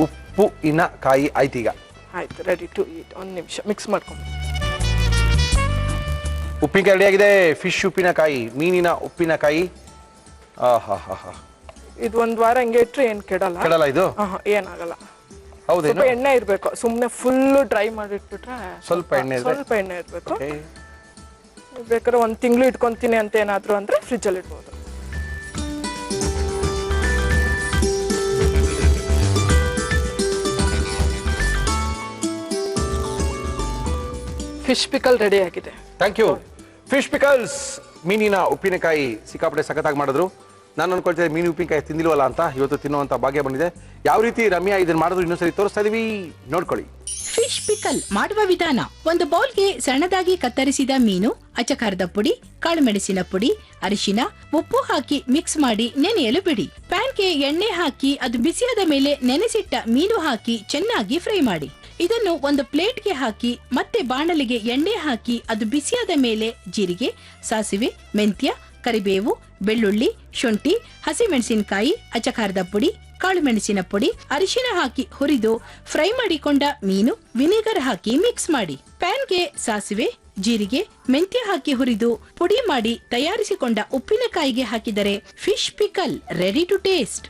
ಉಪ್ಪು ಇನ್ನ ಕಾಯಿ ಆಯ್ತು ಈಗ. ಆಯ್ತು, ರೆಡಿ ಟು ಈಟ್. ಒಂದು ನಿಮಿಷ ಮಿಕ್ಸ್ ಮಾಡ್ಕೊಂಡು. ಉಪ್ಪಿನಕಾಯಿ ರೆಡಿ ಆಗಿದೆ. ಫಿಶ್ ಉಪ್ಪಿನಕಾಯಿ, ಮೀನಿನ ಉಪ್ಪಿನಕಾಯಿ. ಇದು 1 ವಾರ ಹಂಗೆ ಇಟ್ರೆ ಏನ್ ಕೆಡಲ್ಲ. ಕೆಡಲ್ಲ ಇದು? ಏನಾಗಲ್ಲ. ಹೌದೇನು? ಸ್ವಲ್ಪ ಎಣ್ಣೆ ಇರ್ಬೇಕು, ಸುಮ್ನೆ ಫುಲ್ ಡ್ರೈ ಮಾಡಿಟ್ಬಿಟ್ರೆ ಸ್ವಲ್ಪ ಎಣ್ಣೆ ಇರ್ಬೇಕು. ಬೇಕಾದ್ರೆ 1 ತಿಂಗಳು ಇಟ್ಕೊಂತೀನಿ ಅಂತ ಏನಾದ್ರು ಅಂದ್ರೆ ಫ್ರಿಜ್ ಅಲ್ಲಿ ಇಡ್ಬೋದು. ಫಿಶ್ ಪಿಕಲ್ ರೆಡಿ ಆಗಿದೆ. Thank you. ಫಿಶ್ ಪಿಕಲ್ಸ್, ಮೀನಿನ ಉಪ್ಪಿನಕಾಯಿ ಸಿಕ್ಕಾಪಟ್ಟೆ ಸಖತ್ತಾಗಿ ಮಾಡಿದ್ರು. ನಾನು ಅನ್ಕೊಳ್ತಿದ್ದೆ ಮೀನು ಉಪ್ಪಿನಕಾಯಿ ತಿಂದಿಲ್ವಲ್ಲ ಅಂತ. ಇವತ್ತು ತಿನ್ನುವಂತ ಭಾಗ್ಯ ಬಂದಿದೆ. ಯಾವ ರೀತಿ ರಮ್ಯಾ ಇದನ್ನ ಮಾಡಿದ್ರು ಇನ್ನೊಂದ್ಸರಿ ತೋರಿಸ್ತಾ ಇದೀವಿ, ನೋಡ್ಕೊಳ್ಳಿ. ಫಿಶ್ ಪಿಕಲ್ ಮಾಡುವ ವಿಧಾನ: ಒಂದು ಬೌಲ್ಗೆ ಸಣ್ಣದಾಗಿ ಕತ್ತರಿಸಿದ ಮೀನು, ಅಚ್ಚಕಾರದ ಪುಡಿ, ಕಾಳುಮೆಣಸಿನ ಪುಡಿ, ಅರಿಶಿನ, ಉಪ್ಪು ಹಾಕಿ ಮಿಕ್ಸ್ ಮಾಡಿ ನೆನೆಯಲು ಬಿಡಿ. ಪ್ಯಾನ್ಗೆ ಎಣ್ಣೆ ಹಾಕಿ ಅದು ಬಿಸಿಯಾದ ಮೇಲೆ ನೆನೆಸಿಟ್ಟ ಮೀನು ಹಾಕಿ ಚೆನ್ನಾಗಿ ಫ್ರೈ ಮಾಡಿ. ಇದನ್ನು ಒಂದು ಪ್ಲೇಟ್ಗೆ ಹಾಕಿ ಮತ್ತೆ ಬಾಣಲಿಗೆ ಎಣ್ಣೆ ಹಾಕಿ ಅದು ಬಿಸಿಯಾದ ಮೇಲೆ ಜೀರಿಗೆ, ಸಾಸಿವೆ, ಮೆಂತ್ಯ, ಕರಿಬೇವು, ಬೆಳ್ಳುಳ್ಳಿ, ಶುಂಠಿ, ಹಸಿಮೆಣಸಿನಕಾಯಿ, ಅಚ್ಚಕಾರದ ಪುಡಿ, ಕಾಳುಮೆಣಸಿನ ಪುಡಿ, ಅರಿಶಿನ ಹಾಕಿ ಹುರಿದು ಫ್ರೈ ಮಾಡಿಕೊಂಡ ಮೀನು, ವಿನೆಗರ್ ಹಾಕಿ ಮಿಕ್ಸ್ ಮಾಡಿ. ಪ್ಯಾನ್ಗೆ ಸಾಸಿವೆ, ಜೀರಿಗೆ, ಮೆಂತ್ಯ ಹಾಕಿ ಹುರಿದು ಪುಡಿ ಮಾಡಿ ತಯಾರಿಸಿಕೊಂಡ ಉಪ್ಪಿನಕಾಯಿಗೆ ಹಾಕಿದರೆ fish pickle ready to taste.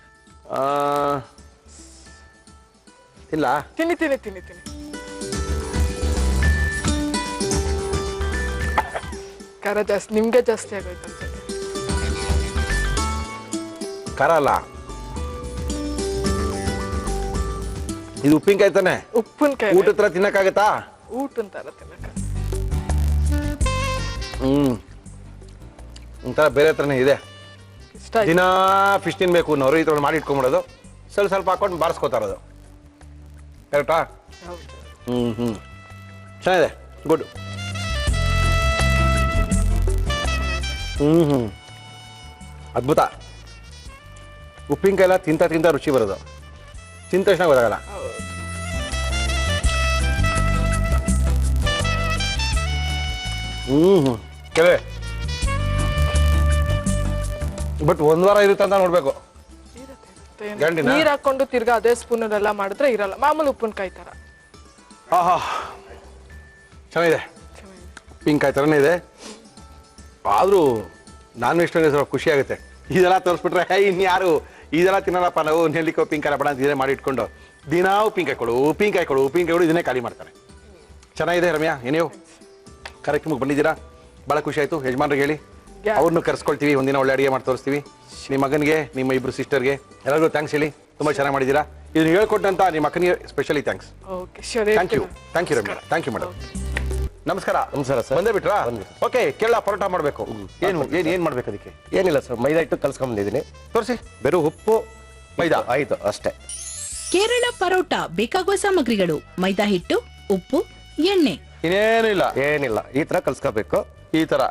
ಇಲ್ಲ ತಿನ್ನಿ. ಖಾರ ಜಾಸ್ತಿ, ನಿಮ್ಗೆ ಜಾಸ್ತಿ ಆಗೋಯ್ತು ಅನ್ಸುತ್ತೆ. ಖಾರ ಅಲ್ಲ ಇದು, ಉಪ್ಪಿನಕಾಯಿ ತಾನೆ? ಉಪ್ಪಿನಕಾಯಿ ಊಟ ಹತ್ರ ತಿನ್ನಕ್ಕಾಗತ್ತಾ? ಊಟದ ತರ ತಿನ್ನಕ ಒಂಥರ ಬೇರೆ ಹತ್ರನೇ ಇದೆ. ಇಷ್ಟ ದಿನ ಫಿಶ್ ತಿನ್ಬೇಕು ಅನ್ನೋರು ಈ ಥರ ಮಾಡಿ ಇಟ್ಕೊಂಡ್ಬಿಡೋದು, ಸ್ವಲ್ಪ ಹಾಕೊಂಡು ಬಾರಿಸ್ಕೋತಾ ಇರೋದು. ಕರೆಕ್ಟಾ? ಚೆನ್ನಾಗಿದೆ, ಗುಡ್. ಅದ್ಭುತ. ಉಪ್ಪಿನಕಾಯಿ ಎಲ್ಲ ತಿಂತ ರುಚಿ ಬರೋದು, ತಿಂದ ತಕ್ಷಣ ಗೊತ್ತಾಗಲ್ಲ. ಕೆಲವೇ ಬಟ್ 1 ವಾರ ಇರುತ್ತೆ ಅಂತ ನೋಡ್ಬೇಕು. ನೀರ್ ಹಾಕೊಂಡು ತಿರ್ಗಾ ಅದೇ ಸ್ಪೂನ್ ಎಲ್ಲ ಮಾಡಿದ್ರೆ ಇರಲ್ಲ, ಮಾಮೂಲಿ ಉಪ್ಪಿನಕಾಯಿ ತರ. ಚೆನ್ನಾಗಿದೆ, ಉಪ್ಪಿನಕಾಯಿ ತರನೇ ಇದೆ. ಆದ್ರೂ ನಾನ್ ವೆಜ್ಟಲ್ಲಿ ಸ್ವಲ್ಪ ಖುಷಿ ಆಗುತ್ತೆ. ಇದೆಲ್ಲ ತೋರಿಸ್ಬಿಟ್ರೆ ಇನ್ಯಾರು ಇದೆಲ್ಲ ತಿನ್ನಲ್ಲಪ್ಪ, ನಾವು ನೆಲ್ಲಿಕ್ಕೆ ಉಪ್ಪಿನಕಾಯಿ ಬೇಡ ಅಂತ ಇದೇ ಮಾಡಿ ಇಟ್ಕೊಂಡು ದಿನಾ ಉಪ್ಪಿನಕಾಯಿ ಕೊಡು ಇದನ್ನೇ ಖಾಲಿ ಮಾಡ್ತಾರೆ. ಚೆನ್ನಾಗಿದೆ ರಮ್ಯಾ. ಏನೇವು ಕಾರ್ಯಕ್ರಮಕ್ಕೆ ಬಂದಿದ್ದೀರಾ, ಭಾಳ ಖುಷಿ ಆಯ್ತು. ಯಜಮಾನ್ರಿಗೆ ಹೇಳಿ, ಅವ್ರನ್ನೂ ಕರ್ಸ್ಕೊಳ್ತೀವಿ, ಒಂದಿನ ಒಳ್ಳೆ ಅಡುಗೆ ಮಾಡಿ ತೋರಿಸ್ತೀವಿ. ನಿಮ್ಮ ಮಗನಿಗೆ, ನಿಮ್ಮ ಇಬ್ರು ಸಿಸ್ಟರ್ಗೆ ಎಲ್ಲರಿಗೂ ಥ್ಯಾಂಕ್ಸ್ ಹೇಳಿ. ತುಂಬ ಚೆನ್ನಾಗಿ ಮಾಡಿದ್ದೀರಾ. ಇದನ್ನು ಹೇಳ್ಕೊಟ್ಟಂತ ನಿಮ್ಮ ಅಕ್ಕನಿಗೆ specially thanks. Thank you Ramya. Thank you madam. ನಮಸ್ಕಾರ. ನಮಸ್ಕಾರ ಸರ್. ಬಂದೇ ಬಿಟ್ರಾ? ಓಕೆ, ಕೇರಳ ಪರೋಟ ಮಾಡಬೇಕು. ಏನು ಮಾಡ್ಬೇಕು ಅದಕ್ಕೆ? ಏನಿಲ್ಲ ಸರ್, ಮೈದಾ ಹಿಟ್ಟು ಕಲ್ಸ್ಕೊಂಡ್ಬಂದಿದ್ದೀನಿ. ತೋರಿಸಿ. ಬೆರು ಉಪ್ಪು ಮೈದಾ ಆಯ್ತು ಅಷ್ಟೇ. ಕೇರಳ ಪರೋಟ ಬೇಕಾಗುವ ಸಾಮಗ್ರಿಗಳು: ಮೈದಾ ಹಿಟ್ಟು, ಉಪ್ಪು, ಎಣ್ಣೆ. ಇನ್ನೇನು ಇಲ್ಲ. ಏನಿಲ್ಲ, ಈ ತರ ಕಲ್ಸ್ಕೋಬೇಕು. ಈ ತರ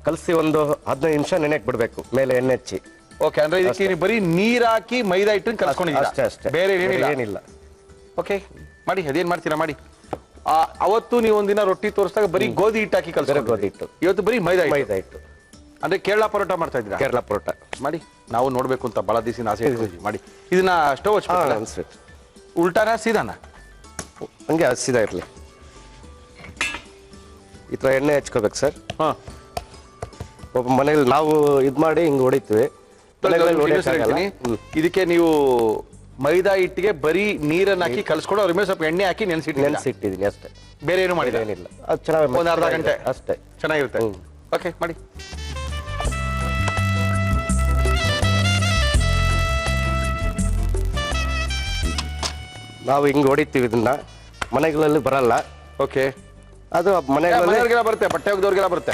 ಕಲಸಿ ಒಂದು 15 ನಿಮಿಷ ನೆನೆಕ್ ಬಿಡ್ಬೇಕು, ಮೇಲೆ ಎಣ್ಣೆ ಹಚ್ಚಿ. ಓಕೆ, ಅಂದ್ರೆ ಇದಕ್ಕೆ ನೀವು ಬರೀ ನೀರ್ ಹಾಕಿ ಮೈದಾ ಹಿಟ್ಟನ್ನು ಕಲ್ಸ್ಕೊಂಡಿದ್ದೀರಾ? ಅಷ್ಟೇ ಅಷ್ಟೇ, ಬೇರೆ ಏನಿಲ್ಲ. ಏನಿಲ್ಲ. ಓಕೆ, ಮಾಡಿ. ಅದೇನ್ ಮಾಡ್ತೀರಾ ಮಾಡಿ. ಅವತ್ತು ನೀವು ಒಂದಿನ ರೊಟ್ಟಿ ತೋರಿಸಿದಾಗ ಬರೀ ಗೋಧಿ ಹಿಟ್ಟು ಹಾಕಿ ಕಲ್ಸ್ಕೊಂಡು, ಗೋಧಿ ಹಿಟ್ಟು. ಇವತ್ತು ಬರೀ ಮೈದಾ ಹಿಟ್ಟು. ಅಂದ್ರೆ ಕೇರಳ ಪರೋಟ ಮಾಡ್ತಾ ಇದ್ದೀರಾ? ಕೇರಳ ಪರೋಟ ಮಾಡಿ. ನಾವು ನೋಡ್ಬೇಕು ಅಂತ ಬಹಳ ದಿವಸ ಆಸೆ ಇಟ್ಕೊಂಡಿದ್ವಿ. ಮಾಡಿ. ಇದನ್ನ ಸ್ಟವ್ ಹಚ್ಚಿಬಿಟ್ಟು ಉಲ್ಟಾನ ಸೀದಾನ ಹಂಗೆ ಹಸಿದ ಇರಲಿ. ಈ ತರ ಎಣ್ಣೆ ಹಚ್ಕೋಬೇಕು ಸರ್. ಒಬ್ಬ ಮನೇಲಿ ನಾವು ಇದ್ ಮಾಡಿ ಹಿಂಗ್ ಹೊಡಿತೀವಿ. ಇದಕ್ಕೆ ನೀವು ಮೈದಾ ಹಿಟ್ಟಿಗೆ ಬರೀ ನೀರನ್ನ ಹಾಕಿ ಕಲ್ಸ್ಕೊಂಡು ಅದ್ರ ಮೇಲೆ ಸ್ವಲ್ಪ ಎಣ್ಣೆ ಹಾಕಿ ನೆನೆಸಿಟ್ಟಿದ್ದೀನಿ ಅಷ್ಟೇ. ಬೇರೆ ಏನು ಮಾಡಿಲ್ಲ. ಏನಿಲ್ಲ, ಅದು ಚೆನ್ನಾಗಿ ಒಂದು ಅರ್ಧ ಗಂಟೆ ಅಷ್ಟೇ ಚೆನ್ನಾಗಿರುತ್ತೆ. ಓಕೆ, ಮಾಡಿ. ನಾವು ಹಿಂಗ್ ಹೊಡಿತೀವಿ, ಇದನ್ನ ಮನೆಗಳಲ್ಲಿ ಬರಲ್ಲ. ಓಕೆ, ಅದು ಮನೆಗಳಿಗೆಲ್ಲ ಬರುತ್ತೆ, ಬಟ್ಟೆ ಒಗ್ದವ್ರಿಗೆಲ್ಲ ಬರುತ್ತೆ.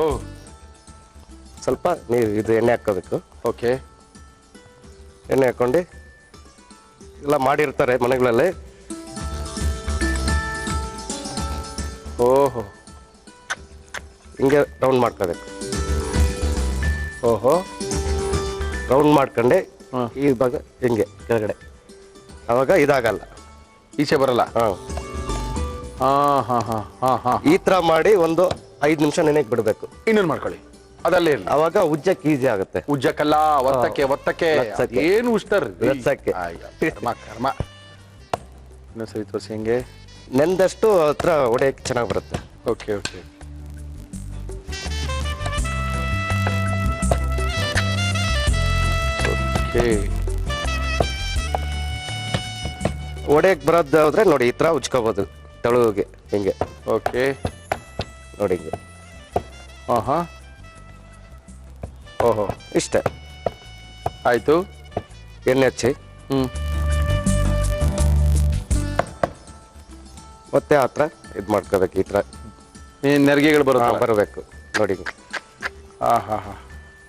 ಓ, ಸ್ವಲ್ಪ ನೀರು ಇದು ಎಣ್ಣೆ ಹಾಕೋಬೇಕು. ಓಕೆ, ಎಣ್ಣೆ ಹಾಕೊಂಡು ಎಲ್ಲ ಮಾಡಿರ್ತಾರೆ ಮನೆಗಳಲ್ಲಿ. ಓಹೋ, ಹಿಂಗೆ ರೌಂಡ್ ಮಾಡ್ಕೋಬೇಕು. ಓಹೋ, ರೌಂಡ್ ಮಾಡ್ಕೊಂಡೆ ಈ ಭಾಗ ಹಿಂಗೆ ಕೆಳಗಡೆ, ಅವಾಗ ಇದಾಗಲ್ಲ, ಈಚೆ ಬರಲ್ಲ. ಈ ತರ ಮಾಡಿ ಒಂದು 5 ನಿಮಿಷ ನೆನೆಗೆ ಬಿಡ್ಬೇಕು. ಇನ್ನೊಂದು ಮಾಡ್ಕೊಳ್ಳಿ, ಅದಲ್ಲೇ ಇರಲಿ. ಅವಾಗ ಉಜ್ಜಕ್ಕೆ ಈಸಿ ಆಗುತ್ತೆ. ಉಜ್ಜಕ್ಕಲ್ಲ, ಒತ್ತಕ್ಕೆ ಏನು ಉಷ್ಟರ್ ಲಟ್ಸಕ್ಕೆ. ಕರ್ಮ. ಇನ್ನೊಂದ್ಸರಿ ತೋರಿಸಿ. ಹೆಂಗೆ ನೆಂದಷ್ಟು ಹತ್ರ ಹೊಡೆಯಕ್ಕೆ ಚೆನ್ನಾಗಿ ಬರುತ್ತೆ. Okay okay. ಹೊಡೆಯಕ್ಕೆ ಬರೋದಾದ್ರೆ ನೋಡಿ, ಈ ತರ ಉಜ್ಕೋಬಹುದು ತೆಳುಗೆ ಹಿಂಗೆ. ಓಕೆ, ನೋಡಿ ಹಿಂಗೆ. ಓಹೋ, ಇಷ್ಟೇ ಆಯ್ತು. ಎಣ್ಣೆ ಹಚ್ಚಿ ಮತ್ತೆ ಆ ಥರ ಇದು ಮಾಡ್ಕೋಬೇಕು. ಈ ಥರ ನೆರಿಗೆಗಳು ಬರಬೇಕು ನೋಡಿ.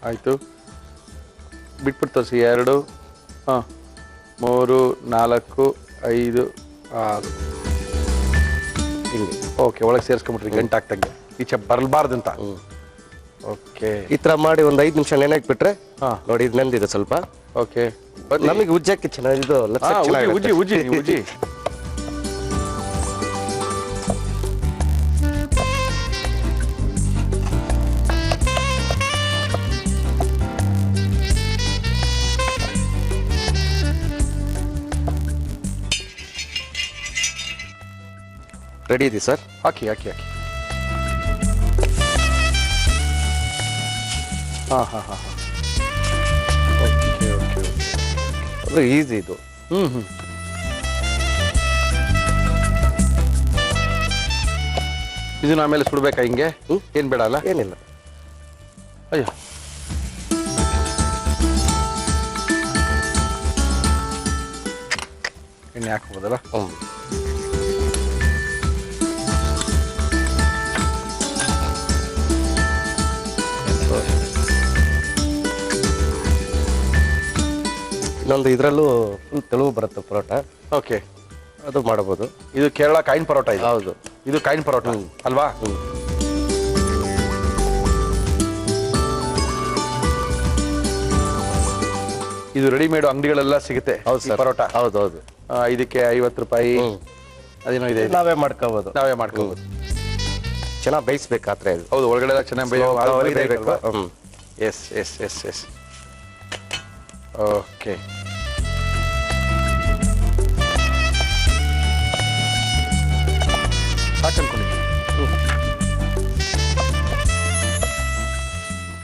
ಆಯ್ತು, ಬಿಟ್ಬಿಟ್ಟು ತೋರಿಸಿ. 2, 3, 4, 5, 6 ಹಿಂಗೆ. ಓಕೆ, ಒಳಗೆ ಸೇರಿಸ್ಕೊಂಬಿಟ್ರಿ ಗಂಟೆ ಆಗ್ತಂಗೆ, ಈಚೆ ಬರಬಾರ್ದಂತ. ಓಕೆ, ಈ ತರ ಮಾಡಿ ಒಂದು 5 ನಿಮಿಷ ನೆನೆಗೆ ಬಿಟ್ರೆ ನೋಡಿ, ಇದು ನೆಂದಿದೆ ಸ್ವಲ್ಪ. ಓಕೆ, ನಮಗೆ ಉಜ್ಜಕ್ಕೆ ಚೆನ್ನಾಗಿದ್ದು. ಉಜ್ಜಿ ಉಜ್ಜಿ ಉಜ್ಜಿ. ರೆಡಿ ಇದೆ ಸರ್. ಹಾಕಿ ಹಾಕಿ ಹಾಕಿ. Okay okay. ಅದು ಈಸಿ ಇದು. ಇದನ್ನ ಆಮೇಲೆ ಸುಡ್ಬೇಕಾ ಹಿಂಗೆ? ಏನ್ ಬೇಡ ಅಲ್ಲ? ಏನಿಲ್ಲ. ಅಯ್ಯೋ, ಎಣ್ಣೆ ಹಾಕ್ಬೋದಲ್ಲ? ಇನ್ನೊಂದು ಇದರಲ್ಲೂ ಫುಲ್ ತೆಳುವು ಬರುತ್ತೆ ಪರೋಟ. ಓಕೆ, ಅದು ಮಾಡಬಹುದು. ಇದು ಕೇರಳ ಕಾಯಿನ್ ಪರೋಟ ಇದೆ. ಹೌದು, ಇದು ಕಾಯಿನ್ ಪರೋಟ ಅಲ್ವಾ? ಇದು ರೆಡಿಮೇಡ್ ಅಂಗಡಿಗಳೆಲ್ಲ ಸಿಗುತ್ತೆ. ಹೌದು ಸರ್, ಪರೋಟ. ಹೌದೌದು. ಇದಕ್ಕೆ 50 ರೂಪಾಯಿ ಅದೇನೋ ಇದೆ. ನಾವೇ ಮಾಡ್ಕೋಬಹುದು. ಚೆನ್ನಾಗಿ ಬೇಯಿಸ್ಬೇಕಾದ್ರೆ ಇದು. ಹೌದು, ಒಳಗಡೆ ಎಲ್ಲ ಚೆನ್ನಾಗಿ ಬೇಯಬೇಕು. Yes yes yes yes. Okay, ಸಾಕು ಅನ್ಕೊಂಡಿದ್ದೀನಿ.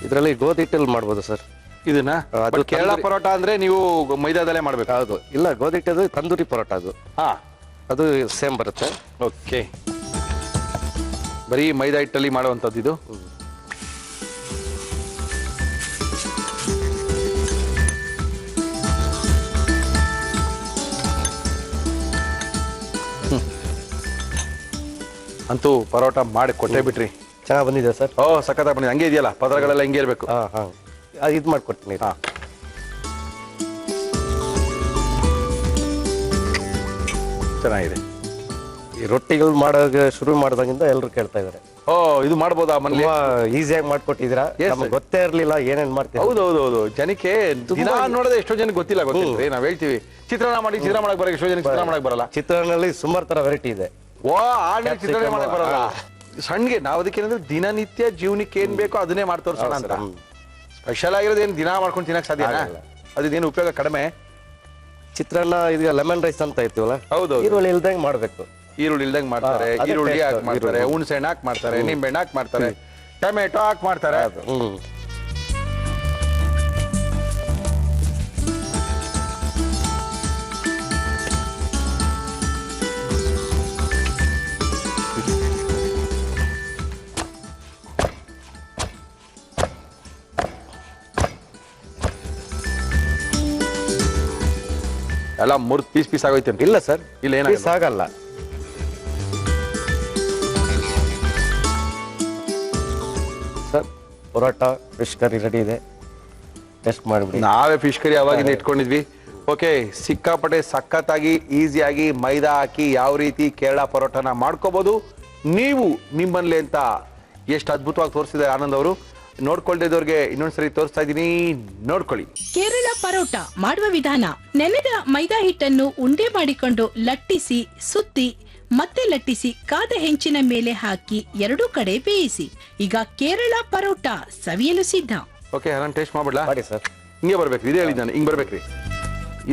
ಇದರಲ್ಲಿ ಗೋಧಿ ಹಿಟ್ಟಲ್ಲಿ ಮಾಡ್ಬೋದು ಸರ್. ಇದನ್ನ ಅದು ಕೇರಳ ಪರೋಟ ಅಂದ್ರೆ ನೀವು ಮೈದಾದಲ್ಲೇ ಮಾಡ್ಬೇಕು. ಹೌದು, ಇಲ್ಲ ಗೋಧಿ ಹಿಟ್ಟದು ತಂದೂರಿ ಪರೋಟ ಹಾ ಅದು ಸೇಮ್ ಬರುತ್ತೆ. ಓಕೆ, ಬರೀ ಮೈದಾ ಹಿಟ್ಟಲ್ಲಿ ಮಾಡುವಂಥದ್ದು ಇದು. ಅಂತೂ ಪರೋಟ ಮಾಡಿ ಕೊಟ್ಟೇ ಬಿಟ್ರಿ. ಚೆನ್ನಾಗಿ ಬಂದಿದೆ ಸರ್. ಓ ಸಖತ್ತಾಗಿ ಬಂದಿದೆ. ಹಂಗೆ ಇದೆಯಲ್ಲ, ಪದರಗಳೆಲ್ಲ ಹಿಂಗೆ ಇರಬೇಕು. ಹಾಂ ಇದು ಮಾಡ್ಕೊಡ್ತೀನಿ. ಹಾಂ, ಚೆನ್ನಾಗಿದೆ. ಈ ರೊಟ್ಟಿಗಳು ಮಾಡೋಕೆ ಶುರು ಮಾಡಿದಾಗಿಂದ ಎಲ್ಲರೂ ಕೇಳ್ತಾ ಇದ್ದಾರೆ, ಓ ಇದು ಮಾಡ್ಬೋದಾ ಮನೇಲಿ? ತುಂಬಾ ಈಸಿಯಾಗಿ ಮಾಡ್ಕೊಟ್ಟಿದ್ದೀರಾ, ನಮ್ಗೆ ಗೊತ್ತೇ ಇರಲಿಲ್ಲ ಏನೇನ್ ಮಾಡ್ತೀವಿ. ಹೌದು ಜನಕ್ಕೆ ದಿನ ನೋಡೋದೇ ಎಷ್ಟೋ ಜನಕ್ಕೆ ಗೊತ್ತಿಲ್ಲ. ಗೊತ್ತಿಲ್ರಿ, ನಾವ್ ಹೇಳ್ತೀವಿ ಚಿತ್ರಾನ್ನ ಮಾಡಿ, ಚಿತ್ರಾನ್ನ ಮಾಡಕ್ ಬರಲ್ಲ. ಎಷ್ಟೋ ಜನಕ್ಕೆ ಚಿತ್ರಾನ್ನ ಮಾಡಕ್ ಬರಲ್ಲ. ಚಿತ್ರಾನ್ನಲ್ಲಿ ಸುಮಾರು ತರ ವೆರೈಟಿ ಇದೆ. ಓ ಆಮೇಲೆ ಚಿತ್ರಾನ್ನ ಮಾಡಕ್ ಬರಲ್ಲ. ಸಣ್ಣಗೆ ನಾವು ಅದಕ್ಕೇನಂದ್ರೆ ದಿನನಿತ್ಯ ಜೀವನಕ್ಕೆ ಏನ್ ಬೇಕೋ ಅದನ್ನೇ ಮಾಡಿ ತೋರ್ಸೋಣ ಅಂತ. ಸ್ಪೆಷಲ್ ಆಗಿರೋದು ಏನು ದಿನ ಮಾಡ್ಕೊಂಡು ತಿನ್ನಕ್ ಸಾಧ್ಯ? ಅದೇನು ಉಪಯೋಗ ಕಡಿಮೆ. ಚಿತ್ರಾನ್ನ ಈಗ ಲೆಮನ್ ರೈಸ್ ಅಂತ ಇರ್ತೀವಲ್ಲ, ಹೌದು, ಈರುಳ್ಳಿ ಇಲ್ದಂಗೆ ಮಾಡ್ಬೇಕು. ಈರುಳ್ಳಿ ಇಲ್ದಂಗೆ ಮಾಡ್ತಾರೆ, ಈರುಳ್ಳಿ ಹಾಕಿ ಮಾಡ್ತಾರೆ, ಹುಣಸೆ ಹಣ್ಣು ಹಾಕಿ ಮಾಡ್ತಾರೆ, ನಿಂಬೆ ಹಣ್ಣು ಹಾಕಿ ಮಾಡ್ತಾರೆ, ಟೊಮೆಟೊ ಹಾಕಿ ಮಾಡ್ತಾರೆ. ಎಲ್ಲ 3 ಪೀಸ್ ಆಗೋಯ್ತು. ಇಲ್ಲ ಸರ್, ಇಲ್ಲ ಪೀಸ್ ಆಗಲ್ಲ. Sir parotta fish curry ready ಇದೆ, ಟೆಸ್ಟ್ ಮಾಡಿಬಿಡಿ. ನಾವೇ ಫಿಶ್ ಕರಿ ಅವಾಗಿಂದ ಇಟ್ಕೊಂಡಿದ್ವಿ. ಓಕೆ, ಸಿಕ್ಕಾಪಟ್ಟೆ ಸಖತ್ತಾಗಿ ಈಸಿಯಾಗಿ ಮೈದಾ ಹಾಕಿ ಯಾವ ರೀತಿ ಕೇರಳ ಪರೋಟನ ಮಾಡ್ಕೋಬಹುದು ನೀವು ನಿಮ್ಮಲ್ಲಿ ಅಂತ ಎಷ್ಟು ಅದ್ಭುತವಾಗಿ ತೋರಿಸಿದ್ದಾರೆ ಆನಂದ್ ಅವರು. ನೋಡ್ಕೊಳ್ತಿದ್ದವ್ರಿಗೆ ಇನ್ನೊಂದ್ಸರಿ ತೋರಿಸ್ತಾ ಇದೀನಿ, ನೋಡ್ಕೊಳ್ಳಿ. ಕೇರಳ ಪರೋಟ ಮಾಡುವ ವಿಧಾನ: ನೆನೆದ ಮೈದಾ ಹಿಟ್ಟನ್ನು ಉಂಡೆ ಮಾಡಿಕೊಂಡು ಲಟ್ಟಿಸಿ, ಸುತ್ತಿ, ಮತ್ತೆ ಲಟ್ಟಿಸಿ, ಕಾದ ಹೆಂಚಿನ ಮೇಲೆ ಹಾಕಿ ಎರಡೂ ಕಡೆ ಬೇಯಿಸಿ. ಈಗ ಕೇರಳ ಪರೋಟ ಸವಿಯಲು ಸಿದ್ಧ. ಓಕೆ, ನಾನು ಟೇಸ್ಟ್ ಮಾಡ್ಬಿಡ್ಲಾ? ಮಾಡಿ ಸರ್. ಹಿಂಗೆ ಬರ್ಬೇಕು, ಇದೇ ಹೇಳಿದ್ದಾನೆ, ಹಿಂಗ್ ಬರ್ಬೇಕ್ರಿ.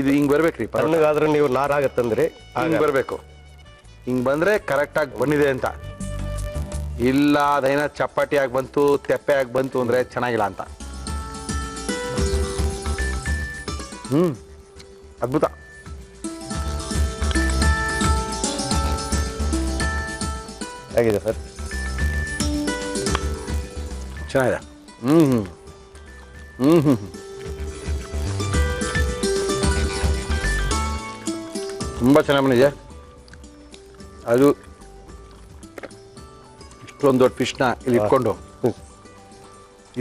ಇದು ಹಿಂಗ್ ಬರ್ಬೇಕ್ರಿ. ತಣ್ಣಗಾದ್ರೆ ನೀವು ನಾರಾಗತ್ತಂದ್ರೆ ಹಿಂಗ್ ಬರ್ಬೇಕು. ಹಿಂಗ್ ಬಂದ್ರೆ ಕರೆಕ್ಟ್ ಆಗಿ ಬಂದಿದೆ ಅಂತ. ಇಲ್ಲ ಅದೇನ ಚಪಾಟಿ ಆಗಿ ಬಂತು, ತೆಪ್ಪೆ ಆಗಿ ಬಂತು ಅಂದ್ರೆ ಚೆನ್ನಾಗಿಲ್ಲ ಅಂತ. ಅದ್ಭುತ. ಹೇಗಿದೆ ಸರ್? ಚೆನ್ನಾಗಿದೆ. ತುಂಬ ಚೆನ್ನಾಗಿ ಬಂದಿದೆ. ಅದು ಇಷ್ಟೊಂದು ದೊಡ್ಡ ಫಿಶ್ನ ಇಲ್ಲಿ ಇಟ್ಕೊಂಡು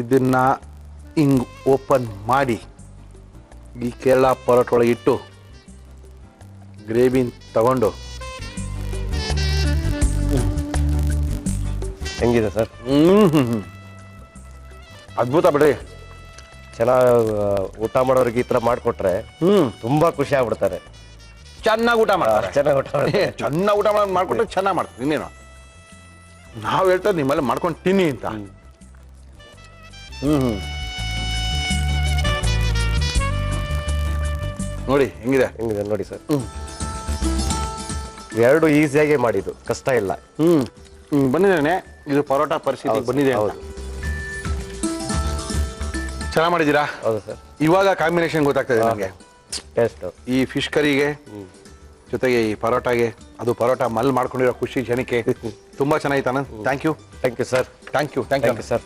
ಇದನ್ನ ಹಿಂಗ್ ಓಪನ್ ಮಾಡಿ ಈ ಕೇರಳ ಪರೋಟ ಒಳಗೆ ಇಟ್ಟು ಗ್ರೇವಿನ ತಗೊಂಡು ಹೆಂಗಿದೆ ಸರ್? ಅದ್ಭುತ ಬಿಡ್ರಿ. ಚೆನ್ನಾಗಿ ಊಟ ಮಾಡೋರಿಗೆ ಈ ತರ ಮಾಡಿಕೊಟ್ರೆ ತುಂಬಾ ಖುಷಿ ಆಗ್ಬಿಡ್ತಾರೆ. ಚೆನ್ನಾಗಿ ಊಟ ಮಾಡ್ತಾರೆ. ಚೆನ್ನಾಗಿ ಊಟ ಚೆನ್ನಾಗಿ ಊಟ ಮಾಡ್ಕೊಟ್ರೆ ಚೆನ್ನಾಗಿ ಮಾಡ್ತಾರೆ. ಇನ್ನೇನು ನಾವು ಹೇಳ್ತಾರೆ ನಿಮ್ಮಲ್ಲಿ ಮಾಡ್ಕೊಂಡು ತಿನ್ನಿ ಅಂತ. ನೋಡಿ ಹೆಂಗಿದೆ. ಹೆಂಗಿದೆ ನೋಡಿ ಸರ್. ಎರಡು ಈಸಿಯಾಗಿ ಮಾಡಿದ್ದು, ಕಷ್ಟ ಇಲ್ಲ. ಬಂದಿದ್ದೇನೆ, ಇದು ಪರೋಟ ಪರಿಸ್ಥಿತಿ ಬಂದಿದೆ. ಹೌದು, ಚೆನ್ನಾಗಿ ಮಾಡಿದ್ದೀರಾ. ಹೌದು ಸರ್. ಇವಾಗ ಕಾಂಬಿನೇಷನ್ ಗೊತ್ತಾಗ್ತದೆ ನನಗೆ. ಟೇಸ್ಟ್ ಈ ಫಿಶ್ ಕರಿಗೆ ಜೊತೆಗೆ ಈ ಪರೋಟಾಗೆ, ಅದು ಪರೋಟ ಮಲ್ ಮಾಡ್ಕೊಂಡಿರೋ ಖುಷಿ ಜನಕ್ಕೆ ತುಂಬಾ ಚೆನ್ನಾಗಿತ್ತು. Thank you sir. Thank you sir.